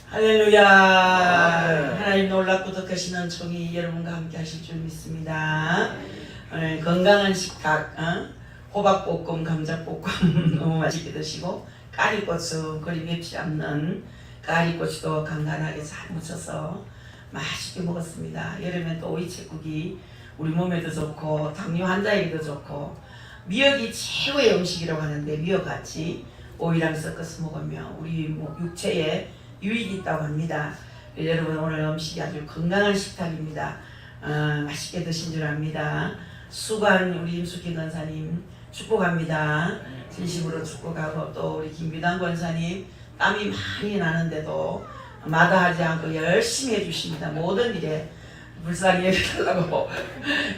할렐루야. 하나님 놀랍고 덕하시는 종이 여러분과 함께 하실 줄 믿습니다. 오늘 건강한 식탁, 호박볶음, 감자볶음 너무 맛있게 드시고, 까리고추 그리 맵지 않는 까리고추도 간간하게 잘 무쳐서 맛있게 먹었습니다. 여름엔 또 오이채국이 우리 몸에도 좋고 당뇨 환자에게도 좋고, 미역이 최고의 음식이라고 하는데 미역같이 오이랑 섞어서 먹으면 우리 육체에 유익이 있다고 합니다. 여러분 오늘 음식이 아주 건강한 식탁입니다. 맛있게 드신 줄 압니다. 수고한 우리 임숙희 권사님 축복합니다. 진심으로 축복하고, 또 우리 김비단 권사님 땀이 많이 나는데도 마다하지 않고 열심히 해주십니다. 모든 일에 불쌍히 여겨달라고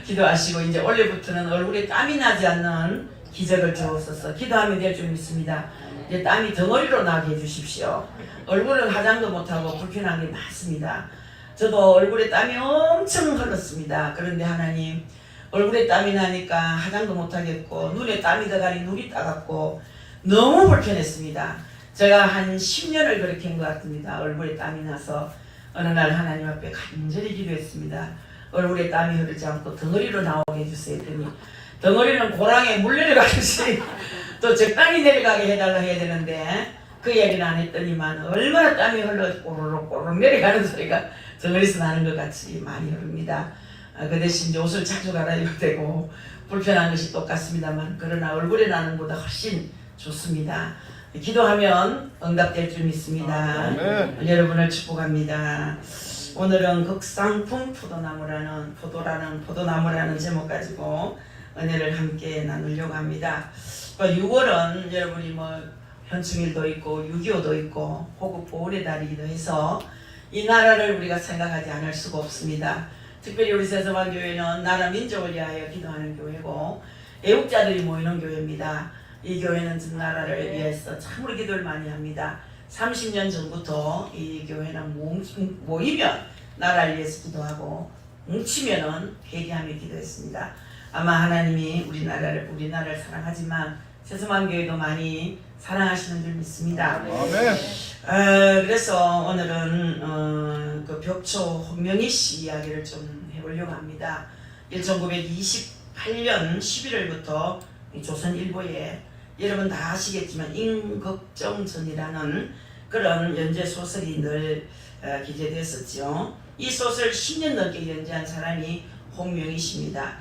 기도하시고, 이제 원래부터는 얼굴에 땀이 나지 않는 기적을 주옵소서. 기도하면 될 줄 믿습니다. 이제 땀이 덩어리로 나게 해주십시오. 얼굴은 화장도 못하고 불편한 게 많습니다. 저도 얼굴에 땀이 엄청 흘렀습니다. 그런데 하나님, 얼굴에 땀이 나니까 화장도 못하겠고, 눈에 땀이 들어가니 눈이 따갑고 너무 불편했습니다. 제가 한 10년을 그렇게 한 것 같습니다. 얼굴에 땀이 나서 어느 날 하나님 앞에 간절히 기도했습니다. 얼굴에 땀이 흐르지 않고 덩어리로 나오게 해주세요 했더니, 덩어리는 고랑에 물 내려가듯이 또 적당히 내려가게 해달라 해야 되는데 그 얘기는 안 했더니만 얼마나 땀이 흘러 꼬르륵 꼬르륵 내려가는 소리가 덩어리에서 나는 것 같이 많이 흐릅니다. 그 대신 이제 옷을 자주 갈아입어야 되고 불편한 것이 똑같습니다만, 그러나 얼굴에 나는 것보다 훨씬 좋습니다. 기도하면 응답될 줄 믿습니다. 여러분을 축복합니다. 오늘은 극상품 포도나무라는 제목 가지고 은혜를 함께 나누려고 합니다. 6월은 여러분이 현충일도 있고 6.25도 있고 호국 보훈의 달이기도 해서 이 나라를 우리가 생각하지 않을 수가 없습니다. 특별히 우리 세서방교회는 나라 민족을 위하여 기도하는 교회고 애국자들이 모이는 교회입니다. 이 교회는 전 나라를 위해서 참으로 기도를 많이 합니다. 30년 전부터 이 교회는 모이면 나라를 위해서 기도하고, 뭉치면은 회개하며 기도했습니다. 아마 하나님이 우리나라를 사랑하지만 세서방교회도 많이 사랑하시는 줄 믿습니다. 그래서 오늘은 그 벽초 홍명희 씨 이야기를 좀 해보려고 합니다. 1928년 11월부터 조선일보에 여러분 다 아시겠지만 임꺽정전이라는 그런 연재 소설이 늘 기재됐었죠. 이 소설 10년 넘게 연재한 사람이 홍명희 씨입니다.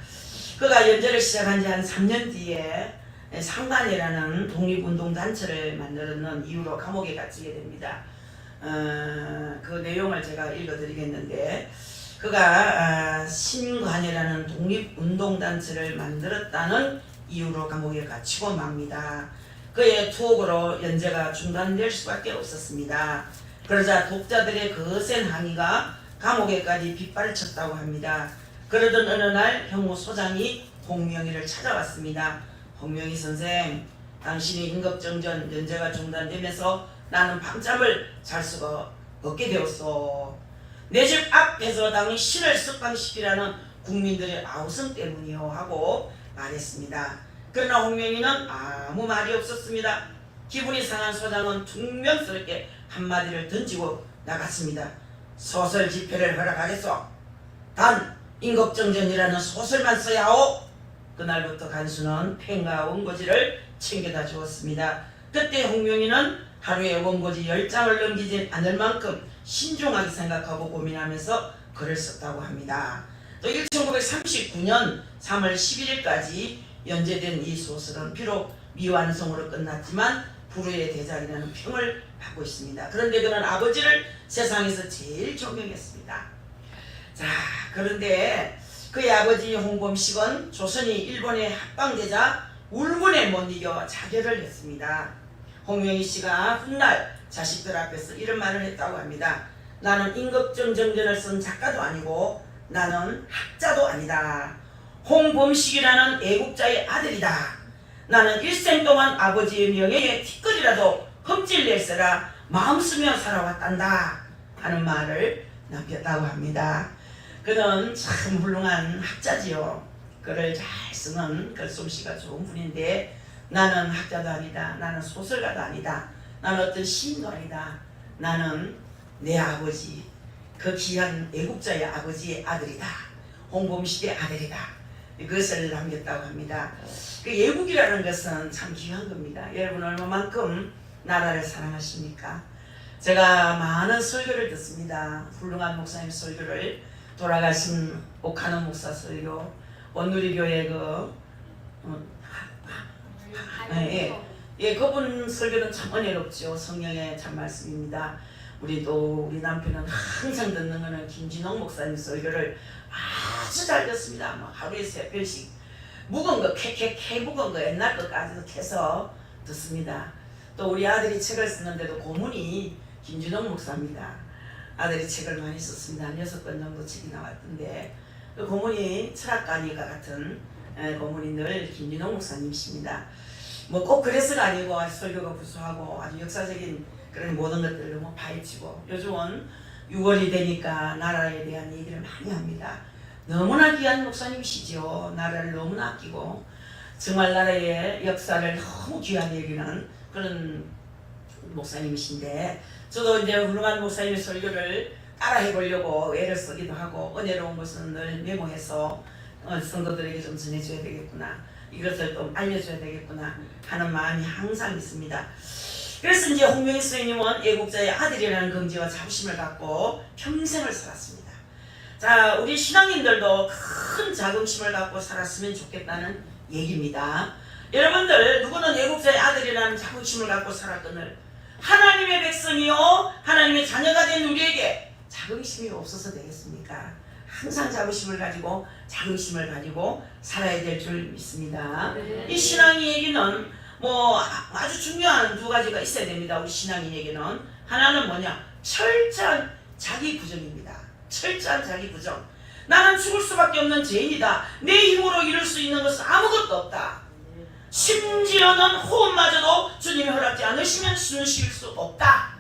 그가 연재를 시작한 지 한 3년 뒤에 상관이라는 독립운동단체를 만드는 이유로 감옥에 갇히게 됩니다. 그 내용을 제가 읽어드리겠는데, 그가 신관이라는 독립운동단체를 만들었다는 이유로 감옥에 갇히고 맙니다. 그의 투옥으로 연재가 중단될 수밖에 없었습니다. 그러자 독자들의 거센 항의가 감옥에까지 빗발쳤다고 합니다. 그러던 어느 날 형무소장이 홍명희를 찾아왔습니다. 홍명희 선생, 당신이 임꺽정전 연재가 중단되면서 나는 밤잠을 잘 수가 없게 되었소. 내 집 앞에서 당신을 석방시키라는 국민들의 아우성 때문이요 하고 말했습니다. 그러나 홍명희는 아무 말이 없었습니다. 기분이 상한 소장은 퉁명스럽게 한마디를 던지고 나갔습니다. 소설 집회를 허락하겠소. 단 임꺽정전이라는 소설만 써야 하오. 그날부터 간수는 펜과 원고지를 챙겨다 주었습니다. 그때 홍명희는 하루에 원고지 10장을 넘기지 않을 만큼 신중하게 생각하고 고민하면서 글을 썼다고 합니다. 또 1939년 3월 11일까지 연재된 이 소설은 비록 미완성으로 끝났지만 불후의 대작이라는 평을 받고 있습니다. 그런데 그는 아버지를 세상에서 제일 존경했습니다. 자, 그런데 그의 아버지 홍범식은 조선이 일본에 합방되자 울분에 못 이겨 자결을 했습니다. 홍명희 씨가 훗날 자식들 앞에서 이런 말을 했다고 합니다. 나는 임꺽정전을 쓴 작가도 아니고 나는 학자도 아니다. 홍범식이라는 애국자의 아들이다. 나는 일생 동안 아버지의 명예에 티끌이라도 흠질낼세라 마음 쓰며 살아왔단다 하는 말을 남겼다고 합니다. 그는 참 훌륭한 학자지요. 글을 잘 쓰는 글솜씨가 좋은 분인데, 나는 학자도 아니다. 나는 소설가도 아니다. 나는 어떤 시인도 아니다. 나는 내 아버지, 그 귀한 애국자의 아버지의 아들이다. 홍범식의 아들이다. 그것을 남겼다고 합니다. 그 애국이라는 것은 참 귀한 겁니다. 여러분 얼마만큼 나라를 사랑하십니까? 제가 많은 설교를 듣습니다. 훌륭한 목사님 설교를, 돌아가신 오카노 목사 설교, 원누리교회 그분 설교는 참 은혜롭죠. 성령의 참 말씀입니다. 우리 남편은 항상 듣는 거는 김진홍 목사님 설교를 아주 잘 듣습니다. 뭐 하루에 3편씩 묵은 거 캐 묵은 거 옛날 것까지도 캐서 듣습니다. 또 우리 아들이 책을 쓰는데도 고문이 김진홍 목사입니다. 아들이 책을 많이 썼습니다. 한 6권 정도 책이 나왔던데 그 고문이 철학가니까 같은 고문이 늘 김진홍 목사님이십니다. 뭐 꼭 그래서가 아니고 설교가 구수하고 아주 역사적인 그런 모든 것들을 너무 파헤치고, 요즘은 6월이 되니까 나라에 대한 얘기를 많이 합니다. 너무나 귀한 목사님이시죠. 나라를 너무나 아끼고 정말 나라의 역사를 너무 귀한 얘기는 그런 목사님이신데, 저도 이제 훌륭한 목사님의 설교를 따라해 보려고 애를 쓰기도 하고, 은혜로운 것은 늘 메모해서 성도들에게 좀 전해줘야 되겠구나, 이것을 좀 알려줘야 되겠구나 하는 마음이 항상 있습니다. 그래서 이제 홍명희 선생님은 애국자의 아들이라는 긍지와 자부심을 갖고 평생을 살았습니다. 자, 우리 신앙인들도 큰 자긍심을 갖고 살았으면 좋겠다는 얘기입니다. 여러분들 누구는 애국자의 아들이라는 자긍심을 갖고 살았거늘 하나님의 백성이요 하나님의 자녀가 된 우리에게 자긍심이 없어서 되겠습니까? 항상 자부심을 가지고 자긍심을 가지고 살아야 될 줄 믿습니다. 이 신앙의 얘기는 뭐 아주 중요한 두 가지가 있어야 됩니다. 우리 신앙인에게는 하나는 뭐냐? 철저한 자기 부정입니다. 철저한 자기 부정. 나는 죽을 수밖에 없는 죄인이다. 내 힘으로 이룰 수 있는 것은 아무것도 없다. 심지어는 호흡마저도 주님이 허락지 않으시면 숨을 쉴 수 없다.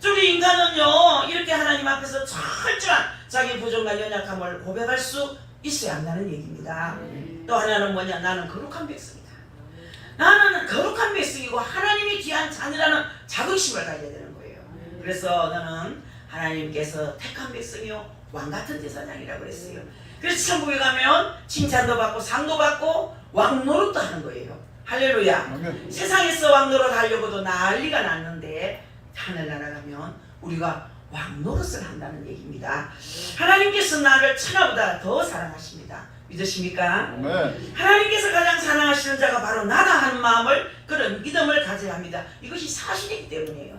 우리 인간은요 이렇게 하나님 앞에서 철저한 자기 부정과 연약함을 고백할 수 있어야 한다는 얘기입니다. 또 하나는 뭐냐? 나는 거룩한 백성이다. 나는 거룩한 백성이고 하나님이 귀한 자녀라는 자긍심을 가져야 되는 거예요. 그래서 나는 하나님께서 택한 백성이요 왕같은 제사장이라고 그랬어요. 그래서 천국에 가면 칭찬도 받고 상도 받고 왕노릇도 하는 거예요. 할렐루야. 세상에서 왕노릇 하려고도 난리가 났는데 하늘나라 가면 우리가 왕노릇을 한다는 얘기입니다. 하나님께서 나를 천하보다 더 사랑하십니다. 믿으십니까? 네. 하나님께서 가장 사랑하시는 자가 바로 나다 하는 마음을, 그런 믿음을 가져야 합니다. 이것이 사실이기 때문이에요.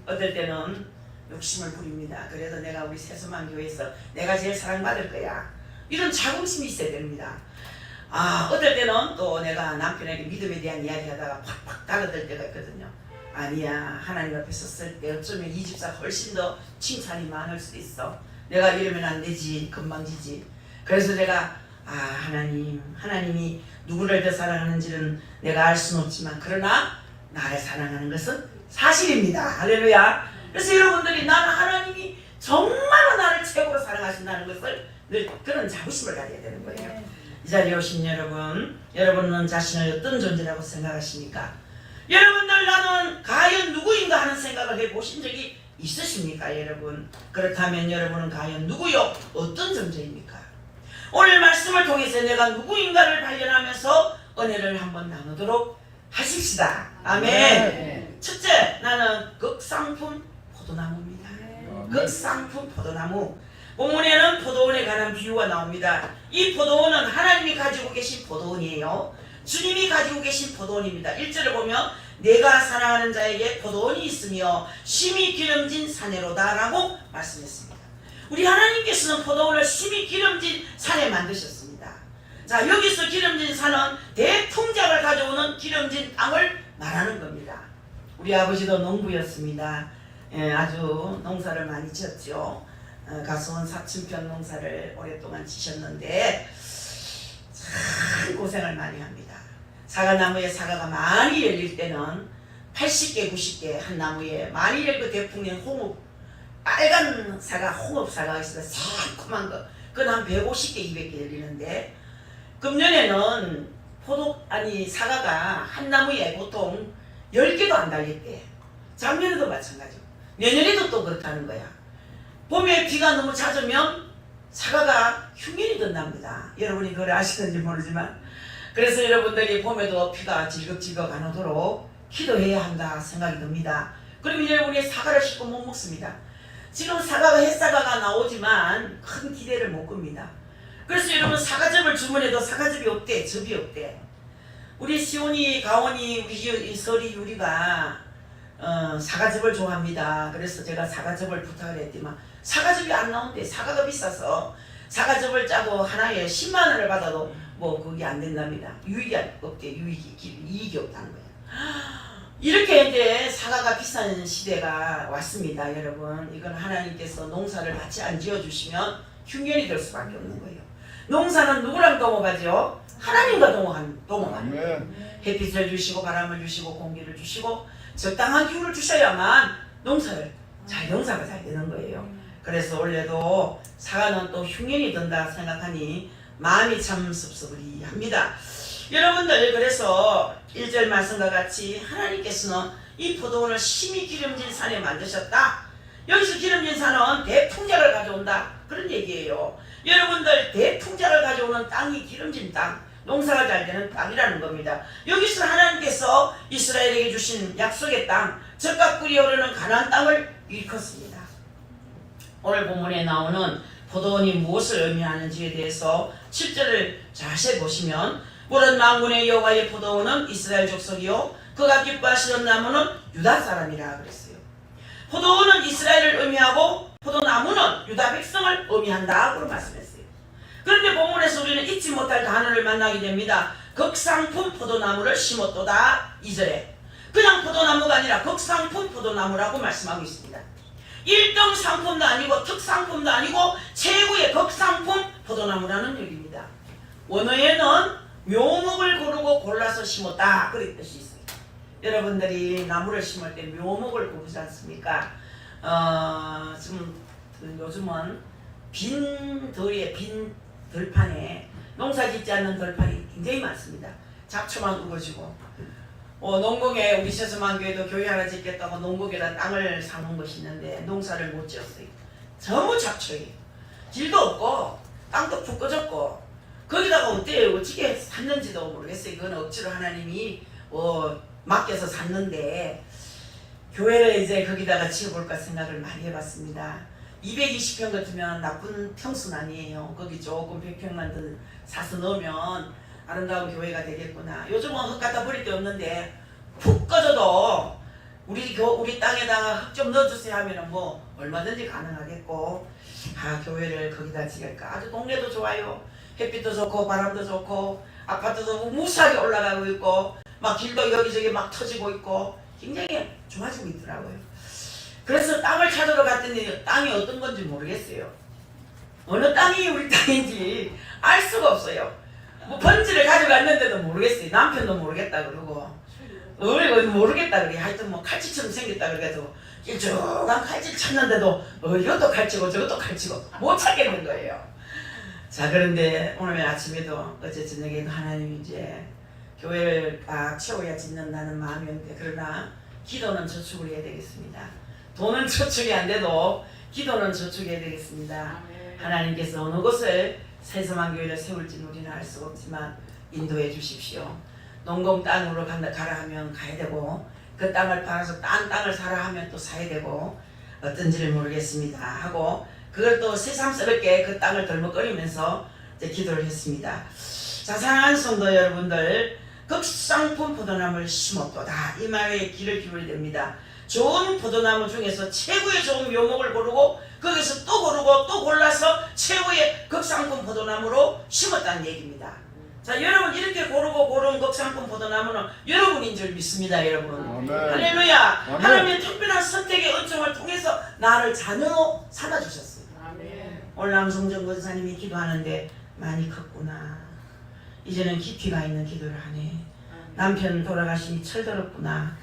어떨 때는 욕심을 부립니다. 그래도 내가 우리 세수만 교회에서 내가 제일 사랑받을 거야, 이런 자긍심이 있어야 됩니다. 어떨 때는 또 내가 남편에게 믿음에 대한 이야기하다가 팍팍 달아들 때가 있거든요. 아니야, 하나님 앞에 섰을 때 어쩌면 이 집사 훨씬 더 칭찬이 많을 수도 있어. 내가 이러면 안 되지, 건방지지. 그래서 내가 하나님이 누구를 더 사랑하는지는 내가 알 수는 없지만 그러나 나를 사랑하는 것은 사실입니다. 할렐루야. 그래서 여러분들이 나는 하나님이 정말로 나를 최고로 사랑하신다는 것을 늘 그런 자부심을 가져야 되는 거예요. 이 자리에 오신 여러분은 자신을 어떤 존재라고 생각하십니까? 여러분들 나는 과연 누구인가 하는 생각을 해보신 적이 있으십니까? 여러분, 그렇다면 여러분은 과연 누구요? 어떤 존재입니까? 오늘 말씀을 통해서 내가 누구인가를 발견하면서 은혜를 한번 나누도록 하십시다. 아멘. 첫째, 나는 극상품 포도나무입니다. 극상품 포도나무. 본문에는 포도원에 관한 비유가 나옵니다. 이 포도원은 하나님이 가지고 계신 포도원이에요. 주님이 가지고 계신 포도원입니다. 1절을 보면 내가 사랑하는 자에게 포도원이 있으며 심히 기름진 사내로다 라고 말씀했습니다. 우리 하나님께서는 포도원을 심히 기름진 산에 만드셨습니다. 자, 여기서 기름진 산은 대풍작을 가져오는 기름진 땅을 말하는 겁니다. 우리 아버지도 농부였습니다. 아주 농사를 많이 지었죠. 가수원 사춘편 농사를 오랫동안 지셨는데 참 고생을 많이 합니다. 사과나무에 사과가 많이 열릴 때는 80개, 90개 한 나무에 많이 열고 대풍년 홍업, 빨간 사과, 홍업 사과가 있어서 새콤한 거, 그건 한 150개, 200개 열리는데, 금년에는 사과가 한 나무에 보통 10개도 안 달릴 때, 작년에도 마찬가지고 내년에도 또 그렇다는 거야. 봄에 비가 너무 잦으면 사과가 흉년이 든답니다. 여러분이 그걸 아시는지 모르지만, 그래서 여러분들이 봄에도 비가 질겁질겁 안 오도록 기도해야 한다 생각이 듭니다. 그러면 여러분이 사과를 쉽고 못 먹습니다. 지금 사과가 햇사과가 나오지만 큰 기대를 못 겁니다. 그래서 여러분 사과즙을 주문해도 사과즙이 없대, 즙이 없대. 우리 시온이, 가온이, 우리 설이, 유리가 사과즙을 좋아합니다. 그래서 제가 사과즙을 부탁을 했지만 사과즙이 안 나온대. 사과가 비싸서 사과즙을 짜고 하나에 10만 원을 받아도 뭐 그게 안 된답니다. 유익이 없대. 이익이 없다는 거예요. 이렇게 이제 사과가 비싼 시대가 왔습니다. 여러분, 이건 하나님께서 농사를 같이 안 지어주시면 흉년이 될 수밖에 없는 거예요. 농사는 누구랑 동업하죠? 하나님과 동업하는. 햇빛을 주시고 바람을 주시고 공기를 주시고 적당한 기후를 주셔야만 농사가 잘 되는 거예요. 그래서 원래도 사과는 또 흉년이 든다 생각하니 마음이 참 섭섭합니다. 여러분들, 그래서 1절 말씀과 같이 하나님께서는 이 포도원을 심히 기름진 산에 만드셨다. 여기서 기름진 산은 대풍자를 가져온다, 그런 얘기예요. 여러분들, 대풍자를 가져오는 땅이 기름진 땅, 농사가 잘 되는 땅이라는 겁니다. 여기서 하나님께서 이스라엘에게 주신 약속의 땅, 젖과 꿀이 흐르는 가나안 땅을 일컫습니다. 오늘 본문에 나오는 포도원이 무엇을 의미하는지에 대해서 7절을 자세히 보시면, 물은 만군의 여호와의 포도원은 이스라엘 족속이요 그가 기뻐하시던 나무는 유다 사람이라 그랬어요. 포도원은 이스라엘을 의미하고 포도나무는 유다 백성을 의미한다 고 말씀했어요. 그런데 본문에서 우리는 잊지 못할 단어를 만나게 됩니다. 극상품 포도나무를 심었도다. 2절에 그냥 포도나무가 아니라 극상품 포도나무라고 말씀하고 있습니다. 1등 상품도 아니고 특상품도 아니고 최고의 극상품 포도나무라는 얘기입니다. 원어에는 묘목을 고르고 골라서 심었다, 그런 뜻이 있어요. 여러분들이 나무를 심을 때 묘목을 고르지 않습니까? 요즘은 빈 들판에 농사 짓지 않는 들판이 굉장히 많습니다. 잡초만 우거지고 농공에, 우리 세수만 교회도 교회 하나 짓겠다고 농국에다 땅을 사놓은 것이 있는데 농사를 못 지었어요. 전부 잡초예요. 길도 없고 땅도 푹 꺼졌고 거기다가 어떻게 샀는지도 모르겠어요. 그건 억지로 하나님이 맡겨서 샀는데, 교회를 이제 거기다가 지어볼까 생각을 많이 해봤습니다. 220평 같으면 나쁜 평수는 아니에요. 거기 조금 100평만 더 사서 넣으면 아름다운 교회가 되겠구나. 요즘은 흙 갖다 버릴 게 없는데 푹 꺼져도 우리 땅에다가 흙 좀 넣어주세요 하면은 뭐 얼마든지 가능하겠고, 교회를 거기다 지을까. 아주 동네도 좋아요. 햇빛도 좋고 바람도 좋고 아파트도 무수하게 올라가고 있고 막 길도 여기저기 막 터지고 있고 굉장히 좋아지고 있더라고요. 그래서 땅을 찾으러 갔더니 땅이 어떤 건지 모르겠어요. 어느 땅이 우리 땅인지 알 수가 없어요. 뭐 번지를 가져갔는데도 모르겠어요. 남편도 모르겠다 그러고 모르겠다 그래. 하여튼 뭐 칼집처럼 생겼다 그래도 길쭉한 칼집 찾는데도 이것도 칼치고 저것도 칼치고 못 찾겠는 거예요. 자, 그런데 오늘 아침에도 어제 저녁에도 하나님이 이제 교회를 채워야 짓는다는 마음이었는데, 그러나 기도는 저축을 해야 되겠습니다. 돈은 저축이 안 돼도 기도는 저축해야 되겠습니다. 하나님께서 어느 곳을 세서만 교회를 세울지는 우리는 알 수가 없지만 인도해 주십시오. 농공 땅으로 가라 하면 가야 되고, 그 땅을 팔아서 딴 땅을 사라 하면 또 사야 되고, 어떤지를 모르겠습니다 하고 그걸 또 새삼스럽게 그 땅을 덜먹거리면서 이제 기도를 했습니다. 자, 사랑하는 성도 여러분들, 극상품 포도나무를 심었도다, 이 말에 귀를 기울여야 됩니다. 좋은 포도나무 중에서 최고의 좋은 묘목을 고르고 거기서 또 고르고 또 골라서 최고의 극상품 포도나무로 심었다는 얘기입니다. 자, 여러분, 이렇게 고르고 고른 극상품 포도나무는 여러분인 줄 믿습니다. 여러분, 아멘. 할렐루야. 아멘. 하나님의 특별한 선택의 은총을 통해서 나를 자녀로 삼아주셨어요. 아멘. 오늘 남성정 권사님이 기도하는데 많이 컸구나, 이제는 깊이가 있는 기도를 하네, 남편 돌아가시니 철들었구나.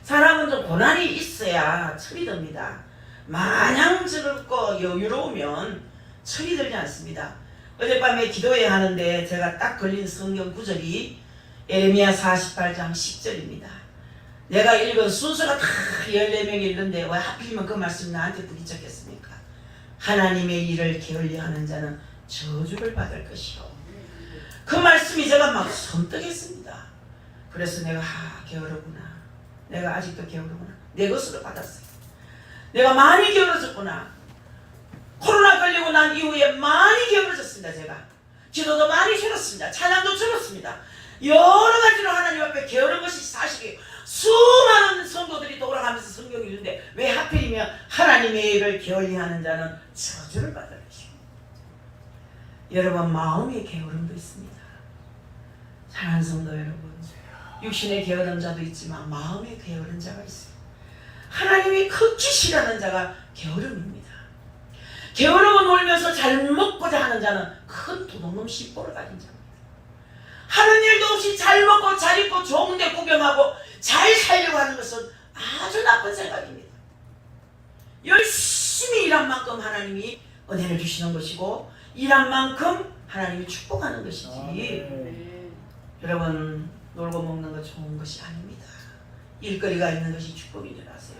사람은 좀 고난이 있어야 철이 듭니다. 마냥 즐겁고 여유로우면 철이 들지 않습니다. 어젯밤에 기도해야 하는데 제가 딱 걸린 성경 구절이 예레미야 48장 10절입니다. 내가 읽은 순서가 다 14명이 있는데 왜 하필이면 그 말씀이 나한테 부딪혔겠습니까? 하나님의 일을 게을리하는 자는 저주를 받을 것이요. 그 말씀이 제가 막 섬뜩했습니다. 그래서 내가 게으르구나. 내가 아직도 게으르구나. 내 것으로 받았어요. 내가 많이 게으러졌구나. 코로나 걸리고 난 이후에 많이 게으러졌습니다. 제가 기도도 많이 줄었습니다. 찬양도 줄었습니다. 여러 가지로 하나님 앞에 게으른 것이 사실이에요. 수많은 성도들이 돌아가면서 성경을 읽는데 왜 하필이면 하나님의 일을 게을리하는 자는 저주를 받을 것이고. 여러분, 마음의 게으름도 있습니다. 사랑하는 성도 여러분, 육신의 게으른 자도 있지만 마음의 게으른 자가 있어요. 하나님이 극히 싫어하는 자가 게으름입니다. 게으르고 놀면서 잘 먹고자 하는 자는 큰 도둑놈 심보를 가진 자입니다. 하는 일도 없이 잘 먹고 잘 입고 좋은 데 구경하고 잘 살려고 하는 것은 아주 나쁜 생각입니다. 열심히 일한 만큼 하나님이 은혜를 주시는 것이고 일한 만큼 하나님이 축복하는 것이지. 여러분, 놀고 먹는 거 좋은 것이 아닙니다. 일거리가 있는 것이 축복인 줄 아세요.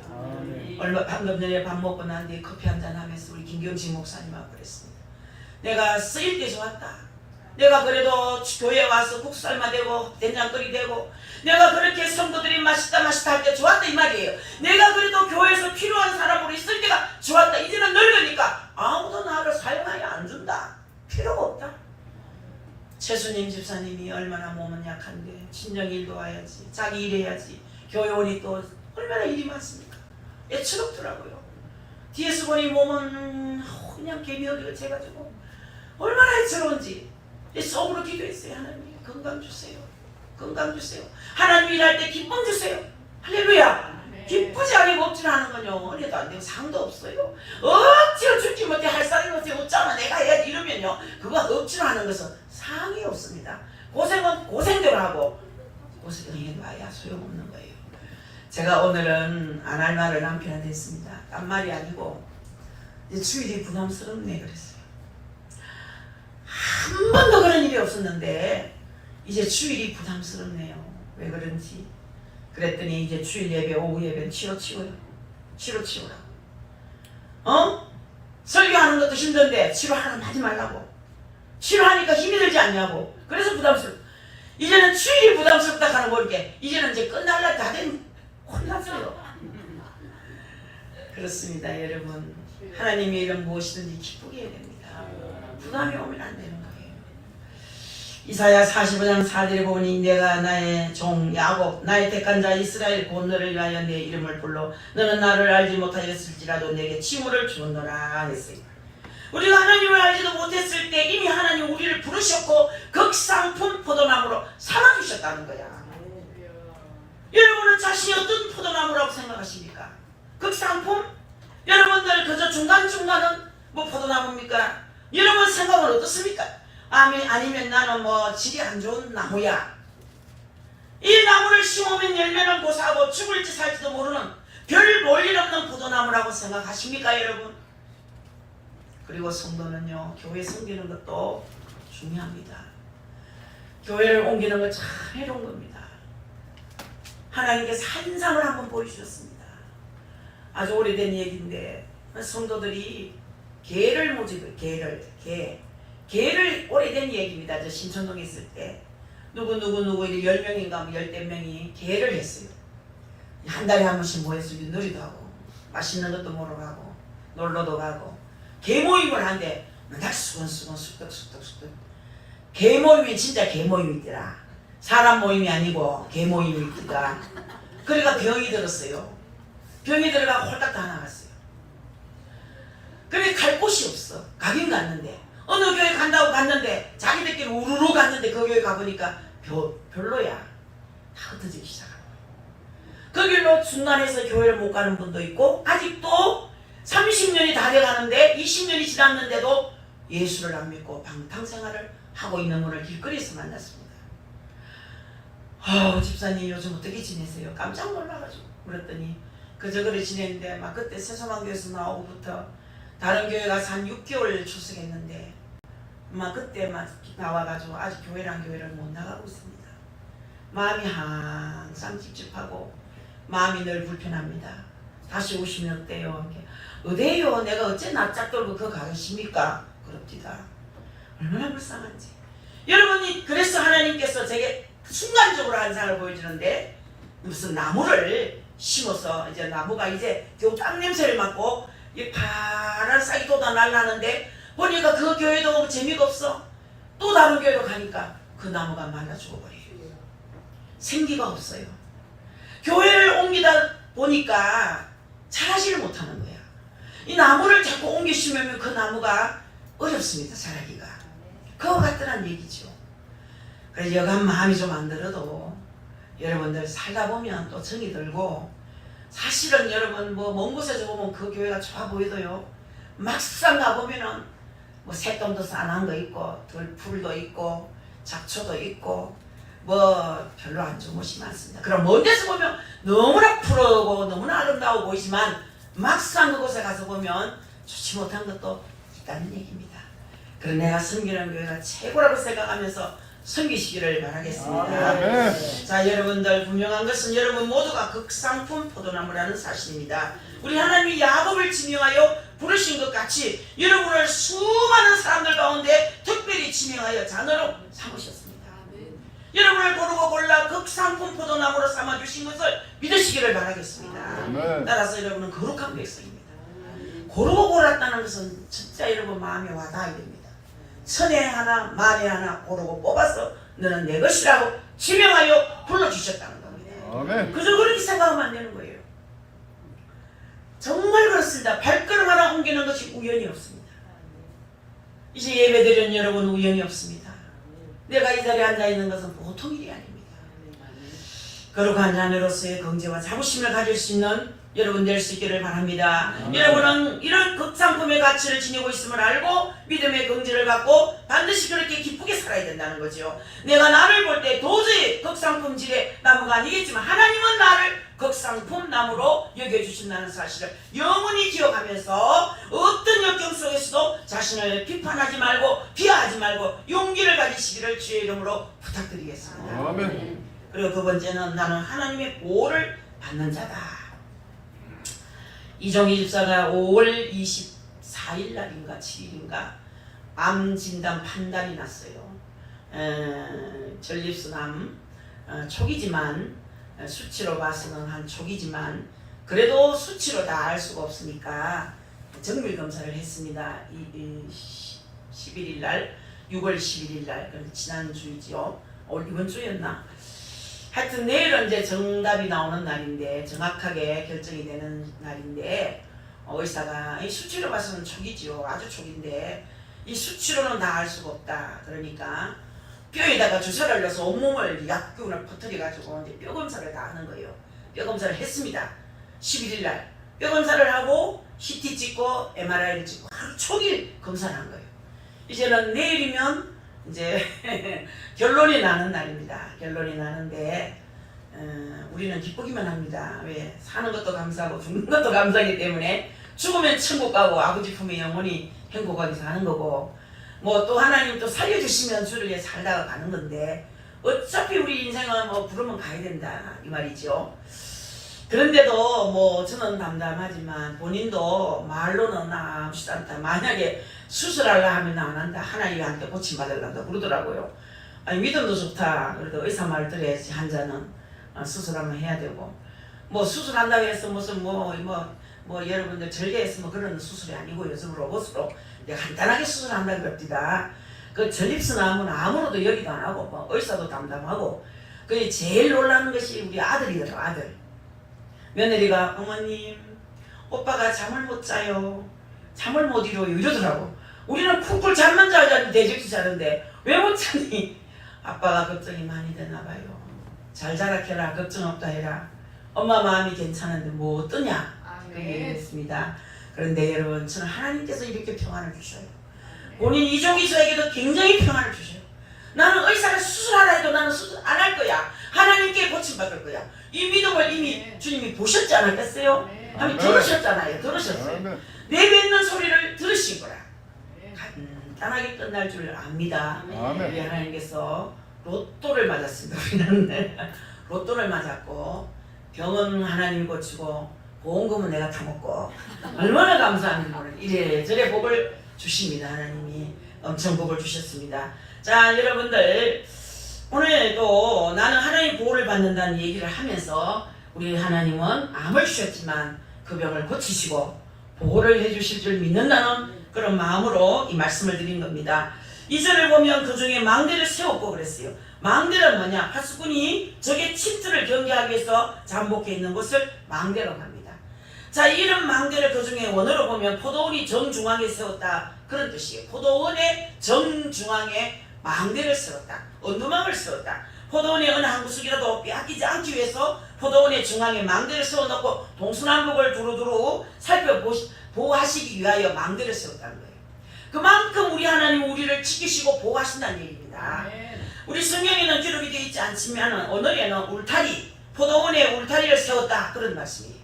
방금 전에 밥 먹고 난 뒤에 커피 한잔 하면서 우리 김경식 목사님하고 그랬습니다. 내가 쓰일 때 좋았다. 내가 그래도 교회에 와서 국수삶아 되고 된장거리 되고 내가 그렇게 성도들이 맛있다 할 때 좋았다 이 말이에요. 내가 그래도 교회에서 필요한 사람으로 있을 때가 좋았다. 이제는 늙으니까 아무도 나를 사용하여 안 준다. 필요가 없다. 최수님 집사님이 얼마나 몸은 약한데 친정 일도 와야지, 자기 일해야지, 교회 오니 또 얼마나 일이 많습니까? 애처롭더라고요. 뒤에서 보니 몸은 그냥 개미어리가 재가지고 얼마나 애처로운지 속으로 기도했어요. 하나님 건강 주세요. 건강 주세요. 하나님 일할 때 기쁨 주세요. 할렐루야. 기쁘지 않고 억지로 하는 건요 은혜도 안 되고 상도 없어요. 억지로 죽지 못해 할 사람이 없어요. 어쩌나 내가 해야지 이러면요 그거 억지로 하는 것은 상이 없습니다. 고생은 고생대로 하고 고생해봐야 소용없는 거예요. 제가 오늘은 안 할 말을 남편한테 했습니다. 딴 말이 아니고 이제 주일이 부담스럽네 그랬어요. 한 번도 그런 일이 없었는데 이제 주일이 부담스럽네요. 왜 그런지. 그랬더니 이제 주일 예배 오후 예배는 치워요. 치우라고. 설교하는 것도 힘든데 치료하라고 하지 말라고. 치료하니까 힘이 들지 않냐고. 그래서 부담스러워. 이제는 주일이 부담스럽다 하는 거니까 이제는 이제 끝날라 다 된 혼났어요. 그렇습니다. 여러분, 하나님의 일은 무엇이든지 기쁘게 해야 됩니다. 부담이 오면 안 되는 거예요. 이사야 45장 4절에 보니 내가 나의 종 야곱 나의 택한 자 이스라엘 곧 너를 위하여 내 이름을 불러 너는 나를 알지 못하였을지라도 내게 칭호를 주었노라 했어요. 우리가 하나님을 알지도 못했을 때 이미 하나님 우리를 부르셨고 극상품 포도나무로 삼아주셨다는 거야. 여러분은 자신이 어떤 포도나무라고 생각하십니까? 극상품? 여러분들 그저 중간중간은 뭐 포도나무입니까? 여러분 생각은 어떻습니까? 아니면 나는 뭐 질이 안 좋은 나무야. 이 나무를 심으면 열매는 고사하고 죽을지 살지도 모르는 별 볼일 없는 포도나무라고 생각하십니까 여러분? 그리고 성도는요 교회 섬기는 것도 중요합니다. 교회를 옮기는 거 참 해로운 겁니다. 하나님께서 환상을 한번 보여주셨습니다. 아주 오래된 얘기인데 성도들이 개를 모집을 개를 오래된 얘기입니다. 저 신천동에 있을 때 누구 10명인가 10명이 개를 했어요. 한 달에 한 번씩 모여서 놀이도 하고 맛있는 것도 먹으러 가고 놀러도 가고 개 모임을 한데 맨날 수건수건 쑥덕쑥덕 개 모임이 진짜 개 모임이더라. 사람 모임이 아니고 개 모임이 있더라. 그러니까 병이 들었어요. 병이 들어가 홀딱 다 나갔어요. 그래 갈 곳이 없어. 가긴 갔는데 어느 교회 간다고 갔는데 자기들끼리 우르르 갔는데 그 교회 가보니까 별로야. 다 흩어지기 시작하고 그 길로 중간에서 교회를 못 가는 분도 있고 아직도 30년이 다 돼가는데 20년이 지났는데도 예수를 안 믿고 방탕생활을 하고 있는 분을 길거리에서 만났습니다. 집사님 요즘 어떻게 지내세요? 깜짝 놀라가지고 그랬더니 그저 그래 지냈는데 막 그때 세소망교에서 나오고부터 다른 교회 가서 한 6개월 출석했는데 막 그때 막 나와가지고 아직 교회를 못 나가고 있습니다. 마음이 항상 찝찝하고 마음이 늘 불편합니다. 다시 오시면 어때요? 어때요? 내가 어째 낯짝 떨고 그거 가겠습니까? 그럽디다. 얼마나 불쌍한지. 여러분이 그래서 하나님께서 제게 순간적으로 환상을 보여주는데 무슨 나무를 심어서 이제 나무가 이제 겨우 땅 냄새를 맡고 이 파란 싹이 돋아 날라는데 보니까 그 교회도 재미가 없어. 또 다른 교회로 가니까 그 나무가 말라 죽어버려요. 생기가 없어요. 교회를 옮기다 보니까 자라지를 못하는 거야. 이 나무를 자꾸 옮겨 심으면 그 나무가 어렵습니다. 자라기가. 그거 같더란 얘기죠. 그래서 여간 마음이 좀 안 들어도 여러분들 살다 보면 또 정이 들고 사실은 여러분 뭐 먼 곳에서 보면 그 교회가 좋아 보이도요. 막상 가보면은 뭐 새똥도 싸난 거 있고 들풀도 있고 잡초도 있고 뭐 별로 안 좋은 곳이 많습니다. 그럼 먼 데서 보면 너무나 푸르고 너무나 아름다워 보이지만 막상 그곳에 가서 보면 좋지 못한 것도 있다는 얘기입니다. 그래서 내가 섬기는 교회가 최고라고 생각하면서 섬기시기를 바라겠습니다. 자, 여러분들 분명한 것은 여러분 모두가 극상품 포도나무라는 사실입니다. 우리 하나님이 야곱을 지명하여 부르신 것 같이 여러분을 수많은 사람들 가운데 특별히 지명하여 자녀로 삼으셨습니다. 여러분을 고르고 골라 극상품 포도나무로 삼아주신 것을 믿으시기를 바라겠습니다. 따라서 여러분은 거룩한 백성입니다. 고르고 골랐다는 것은 진짜 여러분 마음에 와닿아야 됩니다. 천에 하나 만에 하나 고르고 뽑아서 너는 내 것이라고 지명하여 불러주셨다는 겁니다. 그저 그렇게 생각하면 안 되는 거예요. 정말 그렇습니다. 발걸음 하나 옮기는 것이 우연이 없습니다. 이제 예배드리는 여러분 우연이 없습니다. 내가 이 자리에 앉아있는 것은 보통 일이 아닙니다. 거룩한 자녀로서의 긍지와 자부심을 가질 수 있는 여러분 될 수 있기를 바랍니다. 여러분은 이런 극상품의 가치를 지니고 있음을 알고 믿음의 긍지를 갖고 반드시 그렇게 기쁘게 살아야 된다는 거죠. 내가 나를 볼 때 도저히 극상품질의 나무가 아니겠지만 하나님은 나를 극상품 나무로 여겨주신다는 사실을 영원히 기억하면서 어떤 역경 속에서도 자신을 비판하지 말고 비하하지 말고 용기를 가지시기를 주의 이름으로 부탁드리겠습니다. 아멘. 그리고 두 번째는 나는 하나님의 보호를 받는 자다. 이종희 집사가 5월 24일 날인가 7일인가 암 진단 판단이 났어요. 전립선암 초기지만 수치로 봐서는 한 초기지만 그래도 수치로 다 알 수가 없으니까 정밀 검사를 했습니다. 11일 날 6월 11일 날 지난주이죠. 이번 주였나? 하여튼 내일은 이제 정답이 나오는 날인데 정확하게 결정이 되는 날인데 의사가 이 수치로 봐서는 초기죠. 아주 초기인데 이 수치로는 다 알 수가 없다. 그러니까 뼈에다가 주사를 넣어서 온몸을 약균을 퍼뜨려가지고 이제 뼈 검사를 다 하는 거예요. 뼈 검사를 했습니다. 11일 날 뼈 검사를 하고 CT 찍고 MRI를 찍고 하루 종일 검사를 한 거예요. 이제는 내일이면 이제 결론이 나는 날입니다. 결론이 나는데 우리는 기쁘기만 합니다. 왜? 사는 것도 감사하고 죽는 것도 감사하기 때문에 죽으면 천국 가고 아버지 품에 영원히 행복하게 사는 거고 뭐 또 하나님 또 살려주시면 주를 위해 살다가 가는 건데 어차피 우리 인생은 뭐 부르면 가야 된다 이 말이죠. 그런데도 뭐 저는 담담하지만 본인도 말로는 아무렇지도 않다. 만약에 수술하려 하면 안 한다. 하나님한테 고침받으려고 그러더라고요. 아니 믿음도 좋다. 그래도 의사 말 들어야지 환자는 수술하면 해야 되고 뭐 수술한다고 해서 무슨 뭐 여러분들 절개해서 뭐 그런 수술이 아니고 요즘 로봇으로 간단하게 수술한다고 그럽니다. 그 전립선암은 아무로도 여기도 안 하고 뭐 의사도 담담하고 그 제일 놀라는 것이 우리 아들이더라고. 아들 며느리가 어머님 오빠가 잠을 못 자요. 잠을 못 이뤄요 이러더라고. 우리는 쿨쿨 잠만 자자니 대적지 자는데 왜 못 자니? 아빠가 걱정이 많이 되나 봐요. 잘 자라 캐라 걱정 없다 해라. 엄마 마음이 괜찮은데 뭐 어떠냐? 그 얘기했습니다. 그런데 여러분 저는 하나님께서 이렇게 평안을 주셔요. 본인 이종희서에게도 굉장히 평안을 주셔요. 나는 의사가 수술하라 해도 나는 수술 안 할 거야. 하나님께 고침받을 거야. 이 믿음을 이미 주님이 보셨지 않았겠어요? 아니 들으셨잖아요. 들으셨어요. 내뱉는 소리를 들으신 거라. 간단하게 끝날 줄 압니다. 우리 하나님께서 로또를 맞았습니다. 우리는 로또를 맞았고 병은 하나님이 고치고 보험금은 내가 타먹고 얼마나 감사한지 모르 이래저래 복을 주십니다. 하나님이 엄청 복을 주셨습니다. 자, 여러분들 오늘도 나는 하나님 보호를 받는다는 얘기를 하면서 우리 하나님은 암을 주셨지만 그 병을 고치시고 보호를 해주실 줄 믿는다는 그런 마음으로 이 말씀을 드린 겁니다. 2절을 보면 그 중에 망대를 세웠고 그랬어요. 망대는 뭐냐? 파수꾼이 적의 침투를 경계하기 위해서 잠복해 있는 곳을 망대라고 합니다. 자, 이런 망대를 그 중에 원어로 보면 포도원이 정중앙에 세웠다, 그런 뜻이에요. 포도원의 정중앙에 망대를 세웠다, 언두막을 세웠다. 포도원의 어느 한 구석이라도 빼앗기지 않기 위해서 포도원의 중앙에 망대를 세워놓고 동서남북을 두루두루 보호하시기 위하여 망대를 세웠다는 거예요. 그만큼 우리 하나님 우리를 지키시고 보호하신다는 얘기입니다. 우리 성경에는 기록이 되어 있지 않지만 오늘에는 울타리, 포도원에 울타리를 세웠다, 그런 말씀이에요.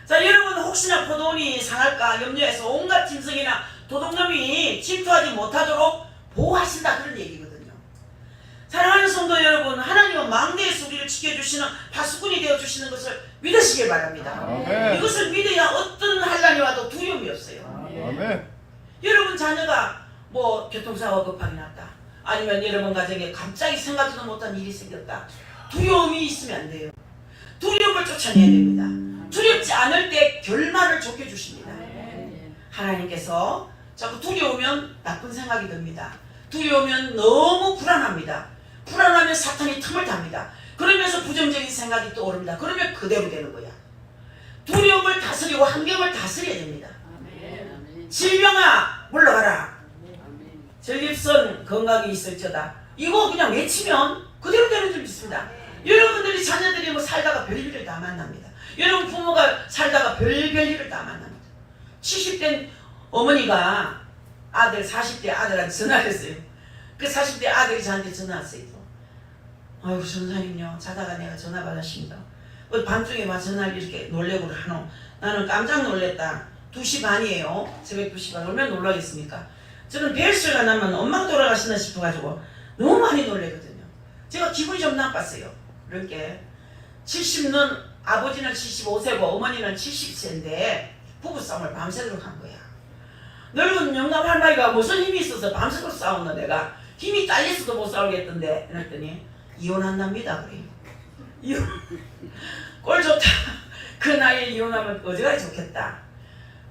자, 여러분 혹시나 포도원이 상할까 염려해서 온갖 짐승이나 도둑놈이 침투하지 못하도록 보호하신다, 그런 얘기거든요. 사랑하는 성도 여러분, 하나님은 망대에서 우리를 지켜주시는 파수꾼이 되어주시는 것을 믿으시길 바랍니다. 아멘. 이것을 믿어야 어떤 환난이 와도 두려움이 없어요. 아멘. 여러분 자녀가 뭐 교통사고가 급하게 났다, 아니면 여러분 가정에 갑자기 생각지도 못한 일이 생겼다, 두려움이 있으면 안 돼요. 두려움을 쫓아내야 됩니다. 두렵지 않을 때 결말을 좋게 주십니다. 하나님께서 자꾸 두려우면 나쁜 생각이 듭니다. 두려우면 너무 불안합니다. 불안하면 사탄이 틈을 답니다. 그러면서 부정적인 생각이 떠오릅니다. 그러면 그대로 되는 거야. 두려움을 다스리고 환경을 다스려야 됩니다. 질병아 물러가라, 전립선 건강이 있을지어다, 이거 그냥 외치면 그대로 되는 줄 믿습니다. 여러분들이 자녀들이 뭐 살다가 별일을 다 만납니다. 여러분 부모가 살다가 별일을 다 만납니다. 70대 어머니가 40대 아들한테 전화를 했어요. 그 40대 아들이 저한테 전화했어요. 아이고 전사님요, 자다가 내가 전화 받았습니다. 밤중에 막 전화를 이렇게 놀래고 하노. 나는 깜짝 놀랬다. 2시 반이에요. 새벽 2시 반. 얼마나 놀라겠습니까? 저는 벨소리가 나면 엄마가 돌아가시나 싶어가지고 너무 많이 놀래거든요. 제가 기분이 좀 나빴어요. 그렇게 70는 아버지는 75세고 어머니는 70세인데 부부싸움을 밤새도록 한 거야. 늙은 영감 할머니가 무슨 힘이 있어서 밤새도록 싸웠나, 내가 힘이 딸려서도 못 싸우겠던데. 그랬더니 이혼한답니다. 그래요. 이혼. 꼴 좋다. 그 나이에 이혼하면 어디가 좋겠다.